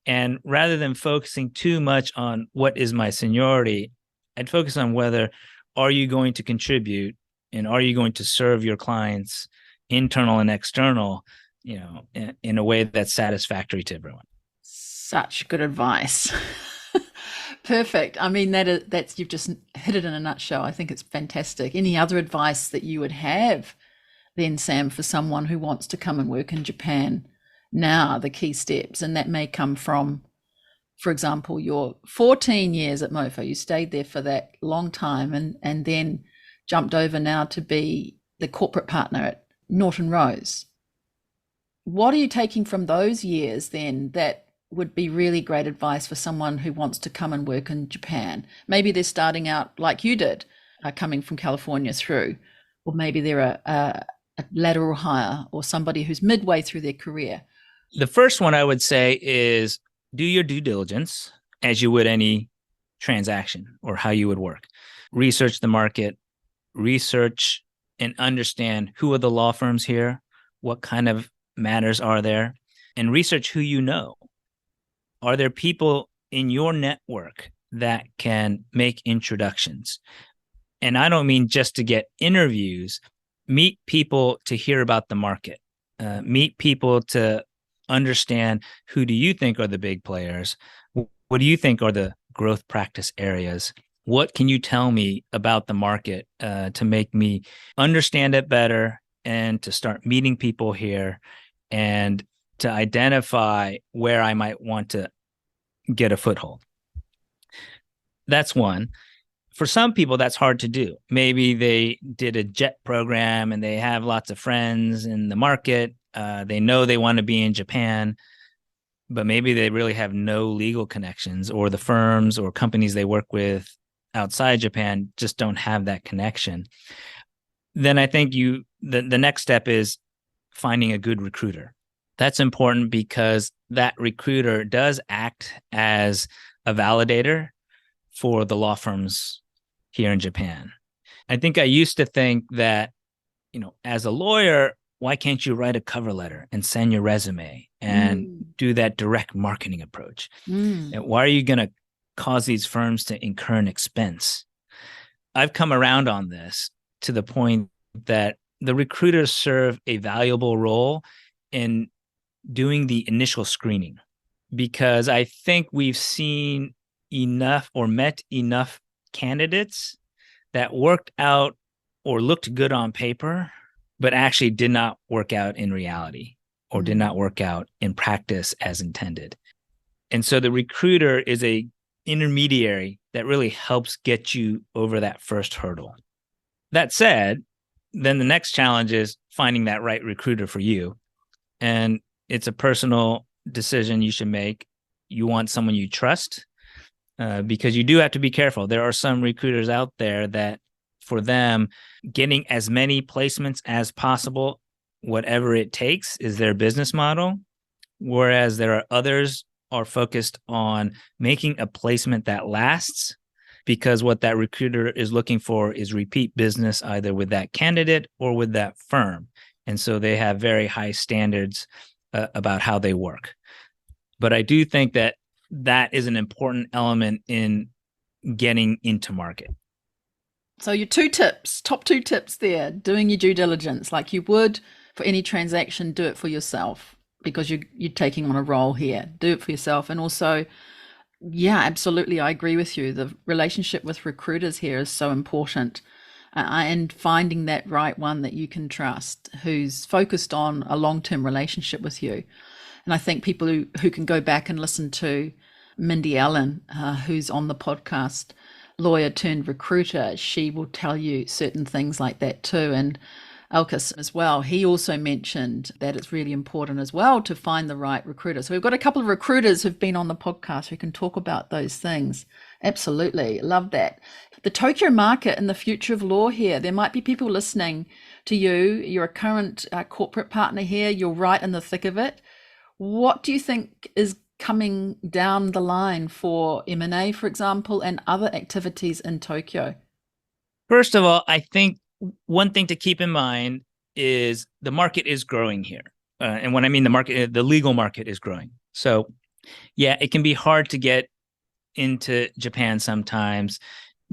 And rather than focusing too much on what is my seniority, I'd focus on whether are you going to contribute and are you going to serve your clients, internal and external, in a way that's satisfactory to everyone. Such good advice. Perfect. I mean, that's you've just hit it in a nutshell. I think it's fantastic. Any other advice that you would have then, Sam, for someone who wants to come and work in Japan now, the key steps? And that may come from, for example, your 14 years at MoFo. You stayed there for that long time and then jumped over now to be the corporate partner at Norton Rose. What are you taking from those years then that would be really great advice for someone who wants to come and work in Japan? Maybe they're starting out like you did, coming from California through, or maybe they're a lateral hire or somebody who's midway through their career. The first one I would say is do your due diligence as you would any transaction or how you would work. research the market, research and understand who are the law firms here, what kind of matters are there, and research who you know. Are there people in your network that can make introductions? And I don't mean just to get interviews. Meet people to hear about the market. Meet people to understand who do you think are the big players? What do you think are the growth practice areas? What can you tell me about the market to make me understand it better and to start meeting people here and to identify where I might want to get a foothold? That's one. For some people, that's hard to do. Maybe they did a JET program and they have lots of friends in the market. They know they want to be in Japan, but maybe they really have no legal connections, or the firms or companies they work with outside Japan just don't have that connection. Then I think the next step is finding a good recruiter. That's important because that recruiter does act as a validator for the law firms here in Japan. I think I used to think that, as a lawyer, why can't you write a cover letter and send your resume and do that direct marketing approach? And why are you going to cause these firms to incur an expense? I've come around on this to the point that the recruiters serve a valuable role in doing the initial screening, because I think we've seen enough or met enough candidates that worked out or looked good on paper, but actually did not work out in reality or did not work out in practice as intended. And so the recruiter is a intermediary that really helps get you over that first hurdle. That said, then the next challenge is finding that right recruiter for you. And it's a personal decision you should make. You want someone you trust, because you do have to be careful. There are some recruiters out there that, for them, getting as many placements as possible, whatever it takes, is their business model. Whereas there are others are focused on making a placement that lasts, because what that recruiter is looking for is repeat business either with that candidate or with that firm. And so they have very high standards about how they work. But I do think that is an important element in getting into market. So your top two tips there: doing your due diligence like you would for any transaction. Do it for yourself because you're taking on a role here. Do it for yourself. And also, yeah, absolutely, I agree with you. The relationship with recruiters here is so important, and finding that right one that you can trust, who's focused on a long-term relationship with you. And I think people who can go back and listen to Mindy Allen, who's on the podcast, lawyer turned recruiter, she will tell you certain things like that too. And Elkis as well, he also mentioned that it's really important as well to find the right recruiter. So we've got a couple of recruiters who've been on the podcast who can talk about those things. Absolutely. Love that. The Tokyo market and the future of law here. There might be people listening to you. You're a current corporate partner here. You're right in the thick of it. What do you think is coming down the line for M&A, for example, and other activities in Tokyo? First of all, I think one thing to keep in mind is the market is growing here. And when I mean the market, the legal market is growing. So yeah, it can be hard to get into Japan sometimes,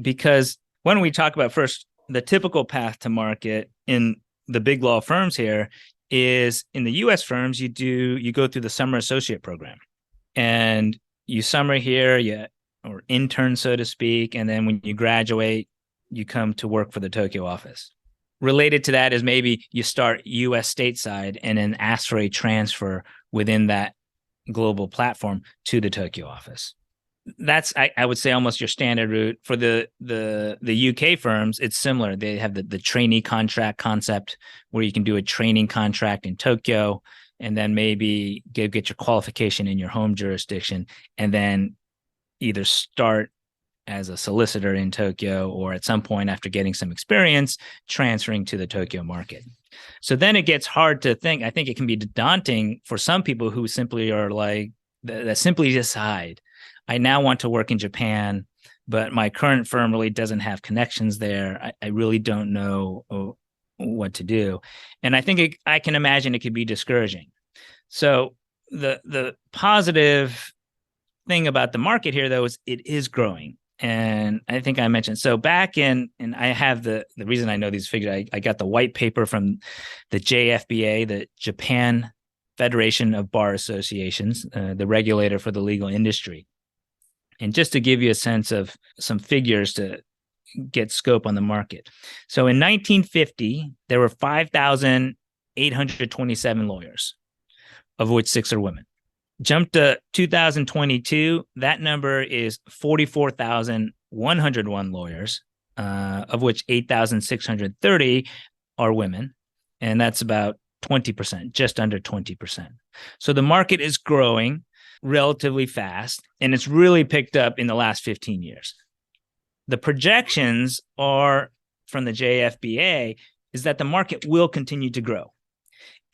because when we talk about first, the typical path to market in the big law firms here is, in the US firms, you go through the summer associate program, and you summer here, or intern, so to speak. And then when you graduate, you come to work for the Tokyo office. Related to that is maybe you start US stateside and then ask for a transfer within that global platform to the Tokyo office. That's, I would say, almost your standard route. For the UK firms, it's similar. They have the trainee contract concept, where you can do a training contract in Tokyo and then maybe get your qualification in your home jurisdiction, and then either start as a solicitor in Tokyo, or at some point after getting some experience, transferring to the Tokyo market. So then it gets hard to think. I think it can be daunting for some people who simply are like, that simply decide, I now want to work in Japan. but my current firm really doesn't have connections there. I really don't know what to do. And I think I can imagine it could be discouraging. So the positive thing about the market here, though, is it is growing. And I think I mentioned, so back in, and I have the reason I know these figures, I got the white paper from the JFBA, the Japan Federation of Bar Associations, the regulator for the legal industry. And just to give you a sense of some figures to get scope on the market. So in 1950, there were 5,827 lawyers, of which 6 are women. Jump to 2022, that number is 44,101 lawyers, of which 8,630 are women. And that's about 20%, just under 20%. So the market is growing relatively fast, and it's really picked up in the last 15 years. The projections are from the JFBA is that the market will continue to grow.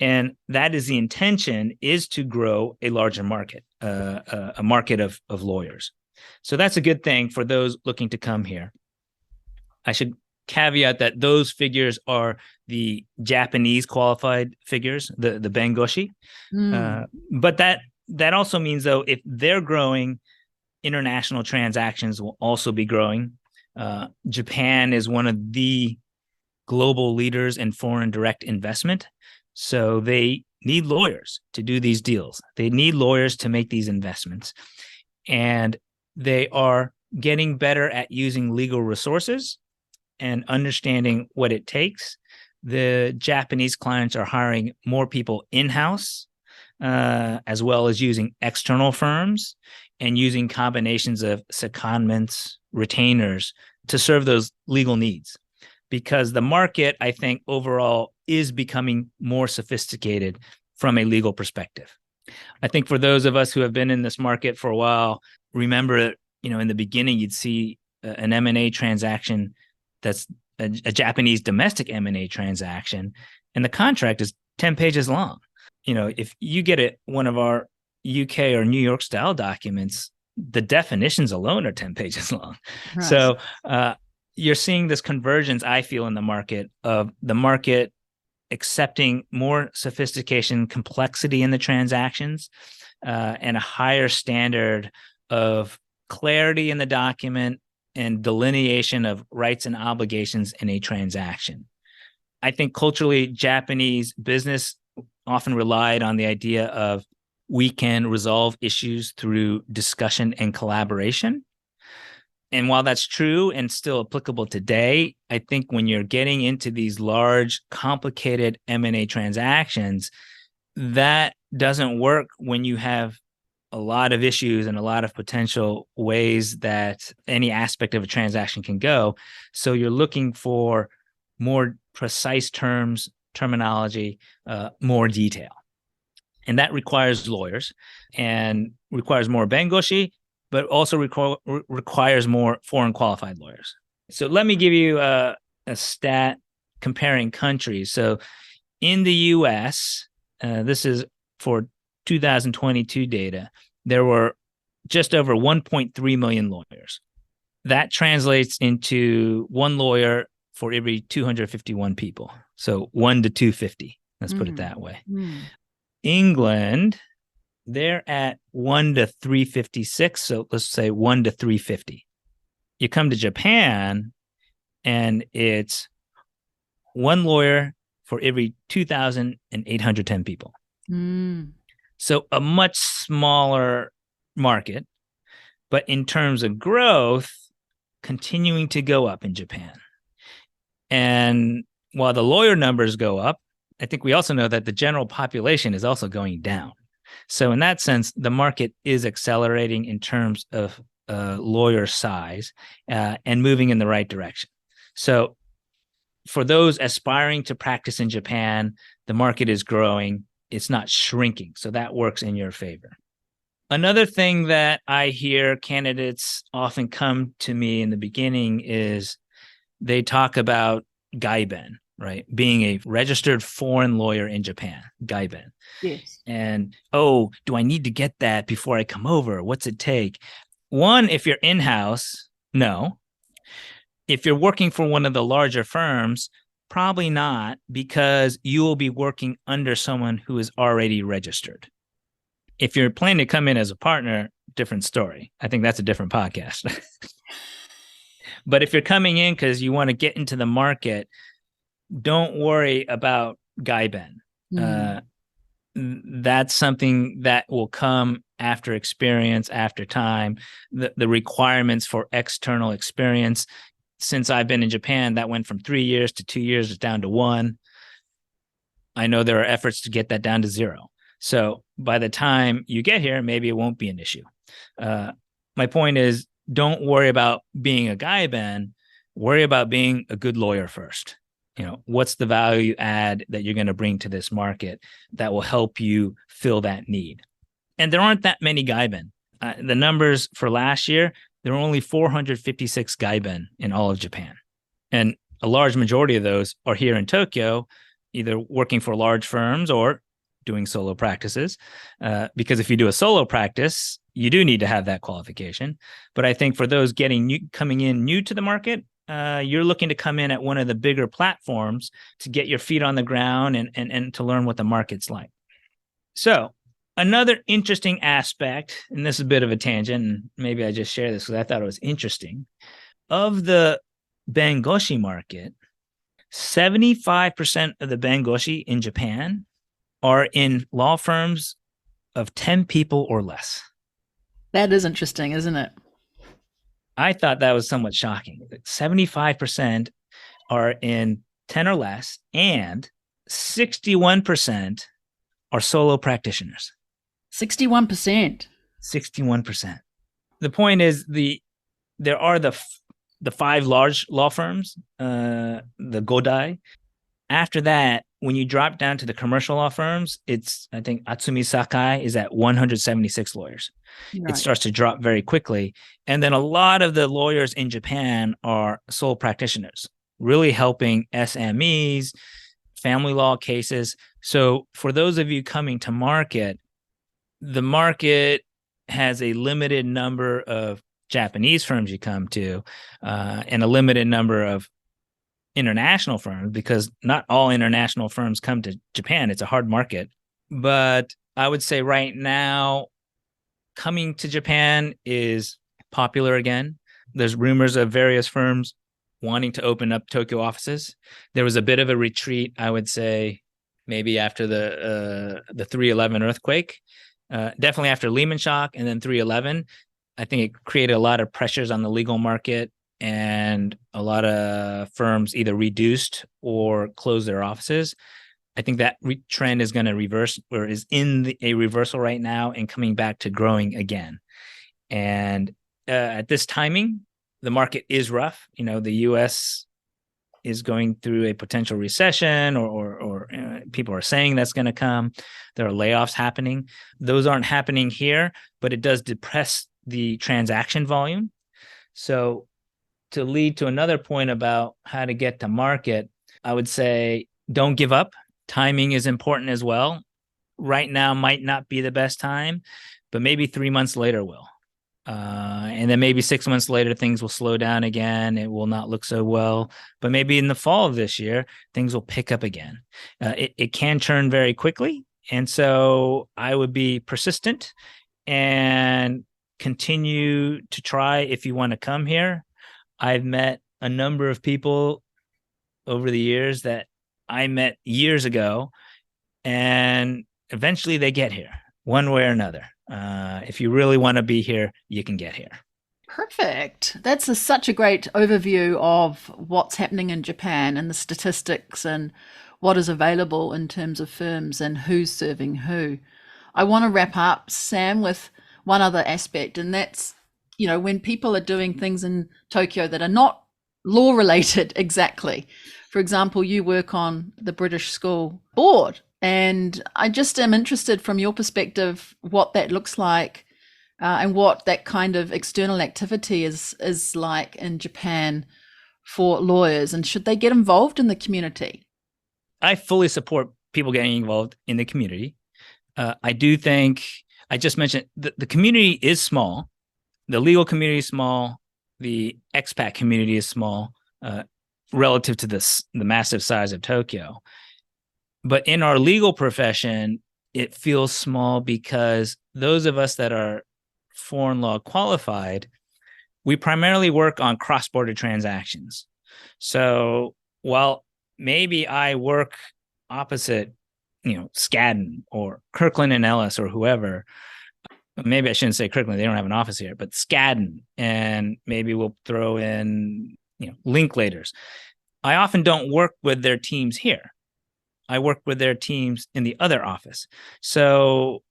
And that is the intention, is to grow a larger market, a market of lawyers. So that's a good thing for those looking to come here. I should caveat that those figures are the Japanese qualified figures, the bengoshi. But that also means, though, if they're growing, international transactions will also be growing. Japan is one of the global leaders in foreign direct investment. So they need lawyers to do these deals. They need lawyers to make these investments. And they are getting better at using legal resources and understanding what it takes. The Japanese clients are hiring more people in-house, as well as using external firms and using combinations of secondments, retainers to serve those legal needs. Because the market, I think, overall is becoming more sophisticated from a legal perspective. I think for those of us who have been in this market for a while, remember, in the beginning, you'd see an M&A transaction that's a Japanese domestic M&A transaction, and the contract is 10 pages long. If you get one of our UK or New York style documents, the definitions alone are 10 pages long. Right. So you're seeing this convergence, I feel, in the market of the market accepting more sophistication, complexity in the transactions, and a higher standard of clarity in the document and delineation of rights and obligations in a transaction. I think culturally, Japanese business often relied on the idea of we can resolve issues through discussion and collaboration. And while that's true and still applicable today, I think when you're getting into these large, complicated M&A transactions, that doesn't work when you have a lot of issues and a lot of potential ways that any aspect of a transaction can go. So you're looking for more precise terms, terminology, more detail. And that requires lawyers and requires more bengoshi, but also requires more foreign qualified lawyers. So let me give you a stat comparing countries. So in the US, this is for 2022 data, there were just over 1.3 million lawyers. That translates into one lawyer for every 251 people. So 1 to 250, let's put it that way. England, they're at 1 to 356. So let's say 1 to 350. You come to Japan and it's one lawyer for every 2,810 people. So a much smaller market, but in terms of growth, continuing to go up in Japan. And while the lawyer numbers go up, I think we also know that the general population is also going down. So in that sense, the market is accelerating in terms of lawyer size and moving in the right direction. So for those aspiring to practice in Japan, the market is growing. It's not shrinking. So that works in your favor. Another thing that I hear candidates often come to me in the beginning is they talk about gaiben, right? Being a registered foreign lawyer in Japan, gaiben. Yes. And, oh, do I need to get that before I come over? What's it take? One, if you're in-house, No. If you're working for one of the larger firms, probably not, because you will be working under someone who is already registered. If you're planning to come in as a partner, different story. I think that's a different podcast. But if you're coming in because you want to get into the market, don't worry about Gaiben. That's something that will come after experience, after time. The requirements for external experience, since I've been in Japan, that went from 3 years to 2 years down to 1. I know there are efforts to get that down to 0. So by the time you get here, maybe it won't be an issue. My point is, don't worry about being a Gaiben. Worry about being a good lawyer first. What's the value add that you're going to bring to this market that will help you fill that need? And there aren't that many Gaiben. The numbers for last year, there were only 456 Gaiben in all of Japan. And a large majority of those are here in Tokyo, either working for large firms or doing solo practices. Because if you do a solo practice, you do need to have that qualification. But I think for those coming in new to the market, you're looking to come in at one of the bigger platforms to get your feet on the ground and to learn what the market's like. So another interesting aspect, and this is a bit of a tangent, and maybe I just share this because I thought it was interesting, of the bengoshi market, 75% of the bengoshi in Japan are in law firms of 10 people or less. That is interesting, isn't it? I thought that was somewhat shocking. 75% are in 10 or less, and 61% are solo practitioners. 61%. 61%. The point is, there are the 5 large law firms, the Godai. After that, when you drop down to the commercial law firms, I think Atsumi Sakai is at 176 lawyers. Right. It starts to drop very quickly. And then a lot of the lawyers in Japan are sole practitioners, really helping SMEs, family law cases. So for those of you coming to market, the market has a limited number of Japanese firms you come to, and a limited number of international firms, because not all international firms come to Japan. It's a hard market. But I would say right now, coming to Japan is popular again. There's rumors of various firms wanting to open up Tokyo offices. There was a bit of a retreat, I would say, maybe after the 3/11 earthquake, definitely after Lehman shock, and then 3/11. I think it created a lot of pressures on the legal market, and a lot of firms either reduced or closed their offices. I think that trend is going to reverse, or is in a reversal right now, and coming back to growing again. And at this timing, the market is rough. The U.S. is going through a potential recession, or people are saying that's going to come. There are layoffs happening. Those aren't happening here, but it does depress the transaction volume. So to lead to another point about how to get to market, I would say don't give up. Timing is important as well. Right now might not be the best time, but maybe 3 months later will. And then maybe 6 months later, things will slow down again. It will not look so well. But maybe in the fall of this year, things will pick up again. It can turn very quickly. And so I would be persistent and continue to try if you want to come here. I've met a number of people over the years that I met years ago, and eventually they get here one way or another. If you really want to be here, you can get here. Perfect. That's such a great overview of what's happening in Japan and the statistics and what is available in terms of firms and who's serving who. I want to wrap up, Sam, with one other aspect, and that's, when people are doing things in Tokyo that are not law related exactly. For example, you work on the British School Board, and I just am interested from your perspective what that looks like, and what that kind of external activity is like in Japan for lawyers, and should they get involved in the community? I fully support people getting involved in the community. I do think, I just mentioned, the community is small. The legal community is small. the expat community is small relative to the massive size of Tokyo. But in our legal profession, it feels small because those of us that are foreign law qualified, we primarily work on cross-border transactions. So while maybe I work opposite, Skadden or Kirkland and Ellis or whoever, maybe I shouldn't say Kirkland, they don't have an office here, but Skadden, and maybe we'll throw in, Linklaters. I often don't work with their teams here. I work with their teams in the other office. So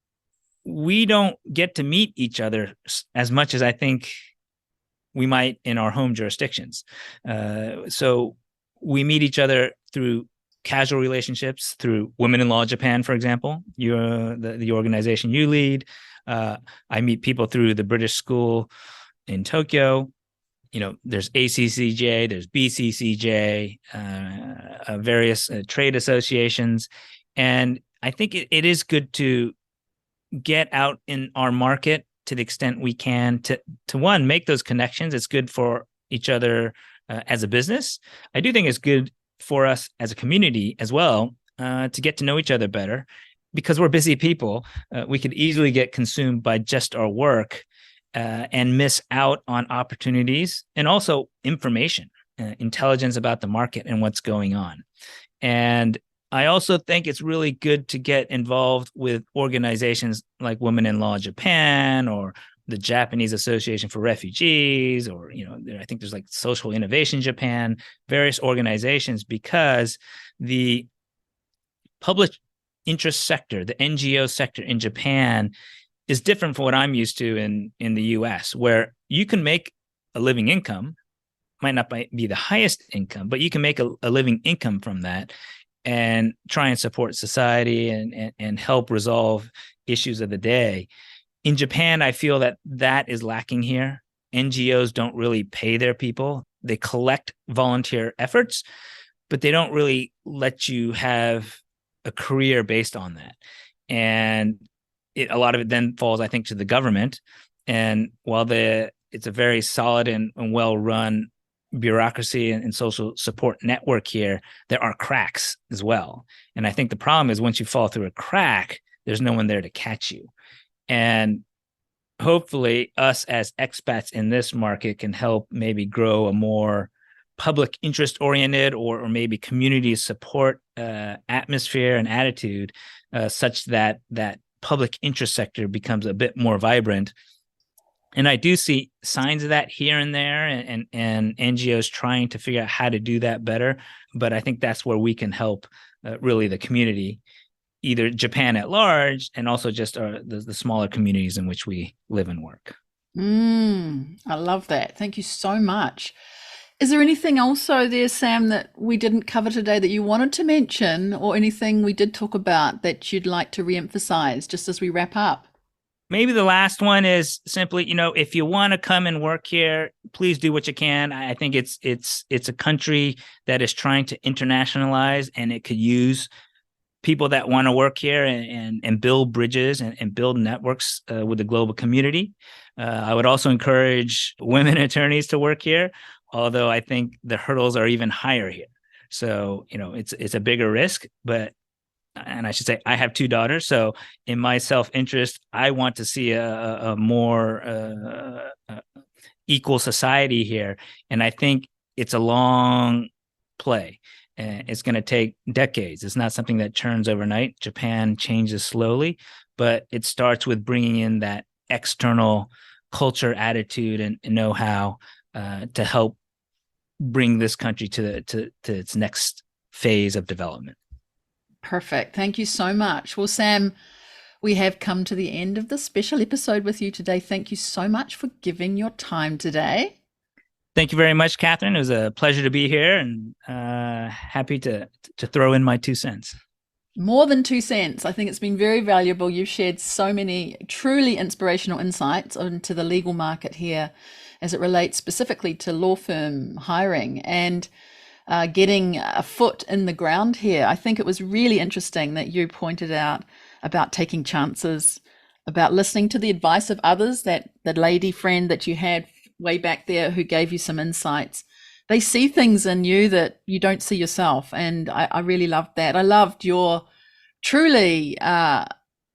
we don't get to meet each other as much as I think we might in our home jurisdictions. So we meet each other through casual relationships, through Women in Law Japan, for example, the organization you lead. I meet people through the British School in Tokyo. There's ACCJ, there's BCCJ, various trade associations. And I think it is good to get out in our market to the extent we can to one, make those connections. It's good for each other as a business. I do think it's good for us as a community as well to get to know each other better, because we're busy people. We could easily get consumed by just our work and miss out on opportunities and also information, intelligence about the market and what's going on. And I also think it's really good to get involved with organizations like Women in Law Japan or the Japanese Association for Refugees, or, I think there's like Social Innovation Japan, various organizations, because the public interest sector, the NGO sector in Japan is different from what I'm used to in the US, where you can make a living income, might not be the highest income, but you can make a living income from that and try and support society and help resolve issues of the day. In Japan, I feel that is lacking here. NGOs don't really pay their people. They collect volunteer efforts, but they don't really let you have a career based on that. And a lot of it then falls, I think, to the government. And while it's a very solid and well-run bureaucracy and social support network here, there are cracks as well. And I think the problem is once you fall through a crack, there's no one there to catch you. And hopefully us as expats in this market can help maybe grow a more public interest oriented or maybe community support atmosphere and attitude such that public interest sector becomes a bit more vibrant. And I do see signs of that here and there, and NGOs trying to figure out how to do that better. But I think that's where we can help really the community, either Japan at large and also just the smaller communities in which we live and work. I love that. Thank you so much. Is there anything also there, Sam, that we didn't cover today that you wanted to mention, or anything we did talk about that you'd like to reemphasize just as we wrap up? Maybe the last one is simply, if you want to come and work here, please do what you can. I think it's a country that is trying to internationalize, and it could use people that want to work here and build bridges and build networks with the global community. I would also encourage women attorneys to work here, although I think the hurdles are even higher here. So, it's a bigger risk, and I should say I have two daughters. So in my self-interest, I want to see a more equal society here. And I think it's a long play. It's going to take decades. It's not something that turns overnight. Japan changes slowly, but it starts with bringing in that external culture, attitude, and know-how to help bring this country to its next phase of development. Perfect. Thank you so much. Well, Sam, we have come to the end of this special episode with you today. Thank you so much for giving your time today. Thank you very much, Catherine. It was a pleasure to be here, and happy to throw in my 2 cents. More than 2 cents. I think it's been very valuable. You've shared so many truly inspirational insights into the legal market here as it relates specifically to law firm hiring and getting a foot in the ground here. I think it was really interesting that you pointed out about taking chances, about listening to the advice of others, that lady friend that you had way back there who gave you some insights. They see things in you that you don't see yourself. And I really loved that. I loved your truly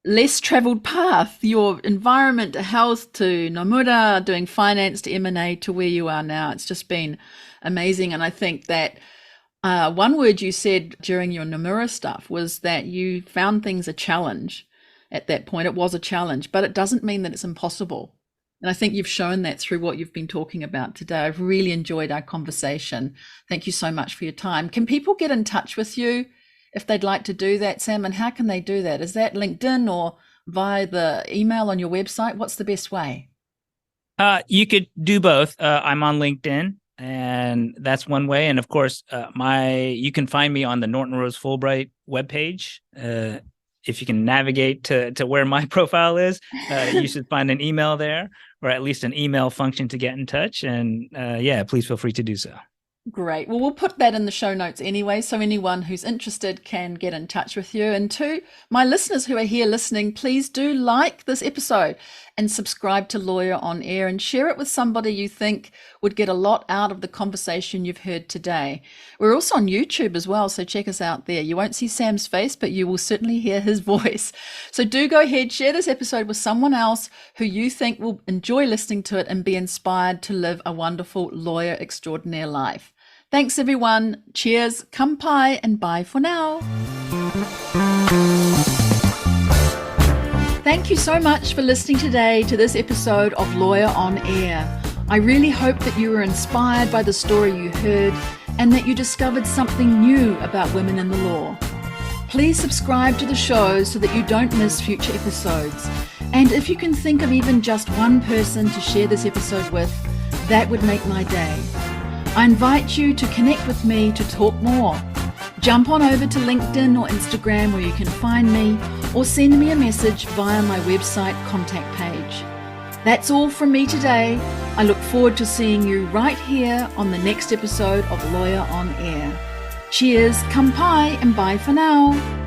less traveled path, your environment to health to Nomura, doing finance to M&A to where you are now. It's just been amazing. And I think that one word you said during your Nomura stuff was that you found things a challenge at that point. It was a challenge, but it doesn't mean that it's impossible. And I think you've shown that through what you've been talking about today. I've really enjoyed our conversation. Thank you so much for your time. Can people get in touch with you if they'd like to do that, Sam? And how can they do that? Is that LinkedIn or via the email on your website? What's the best way? You could do both. I'm on LinkedIn, and that's one way. And of course, you can find me on the Norton Rose Fulbright webpage. If you can navigate to where my profile is, you should find an email there, or at least an email function to get in touch. And please feel free to do so. Great. Well, we'll put that in the show notes anyway, so anyone who's interested can get in touch with you. And to my listeners who are here listening, please do like this episode and subscribe to Lawyer on Air and share it with somebody you think would get a lot out of the conversation you've heard today. We're also on YouTube as well, so check us out there. You won't see Sam's face, but you will certainly hear his voice. So do go ahead, share this episode with someone else who you think will enjoy listening to it and be inspired to live a wonderful lawyer extraordinaire life. Thanks, everyone. Cheers, kampai, and bye for now. Thank you so much for listening today to this episode of Lawyer on Air. I really hope that you were inspired by the story you heard and that you discovered something new about women in the law. Please subscribe to the show so that you don't miss future episodes. And if you can think of even just one person to share this episode with, that would make my day. I invite you to connect with me to talk more. Jump on over to LinkedIn or Instagram where you can find me, or send me a message via my website contact page. That's all from me today. I look forward to seeing you right here on the next episode of Lawyer on Air. Cheers, kampai, and bye for now.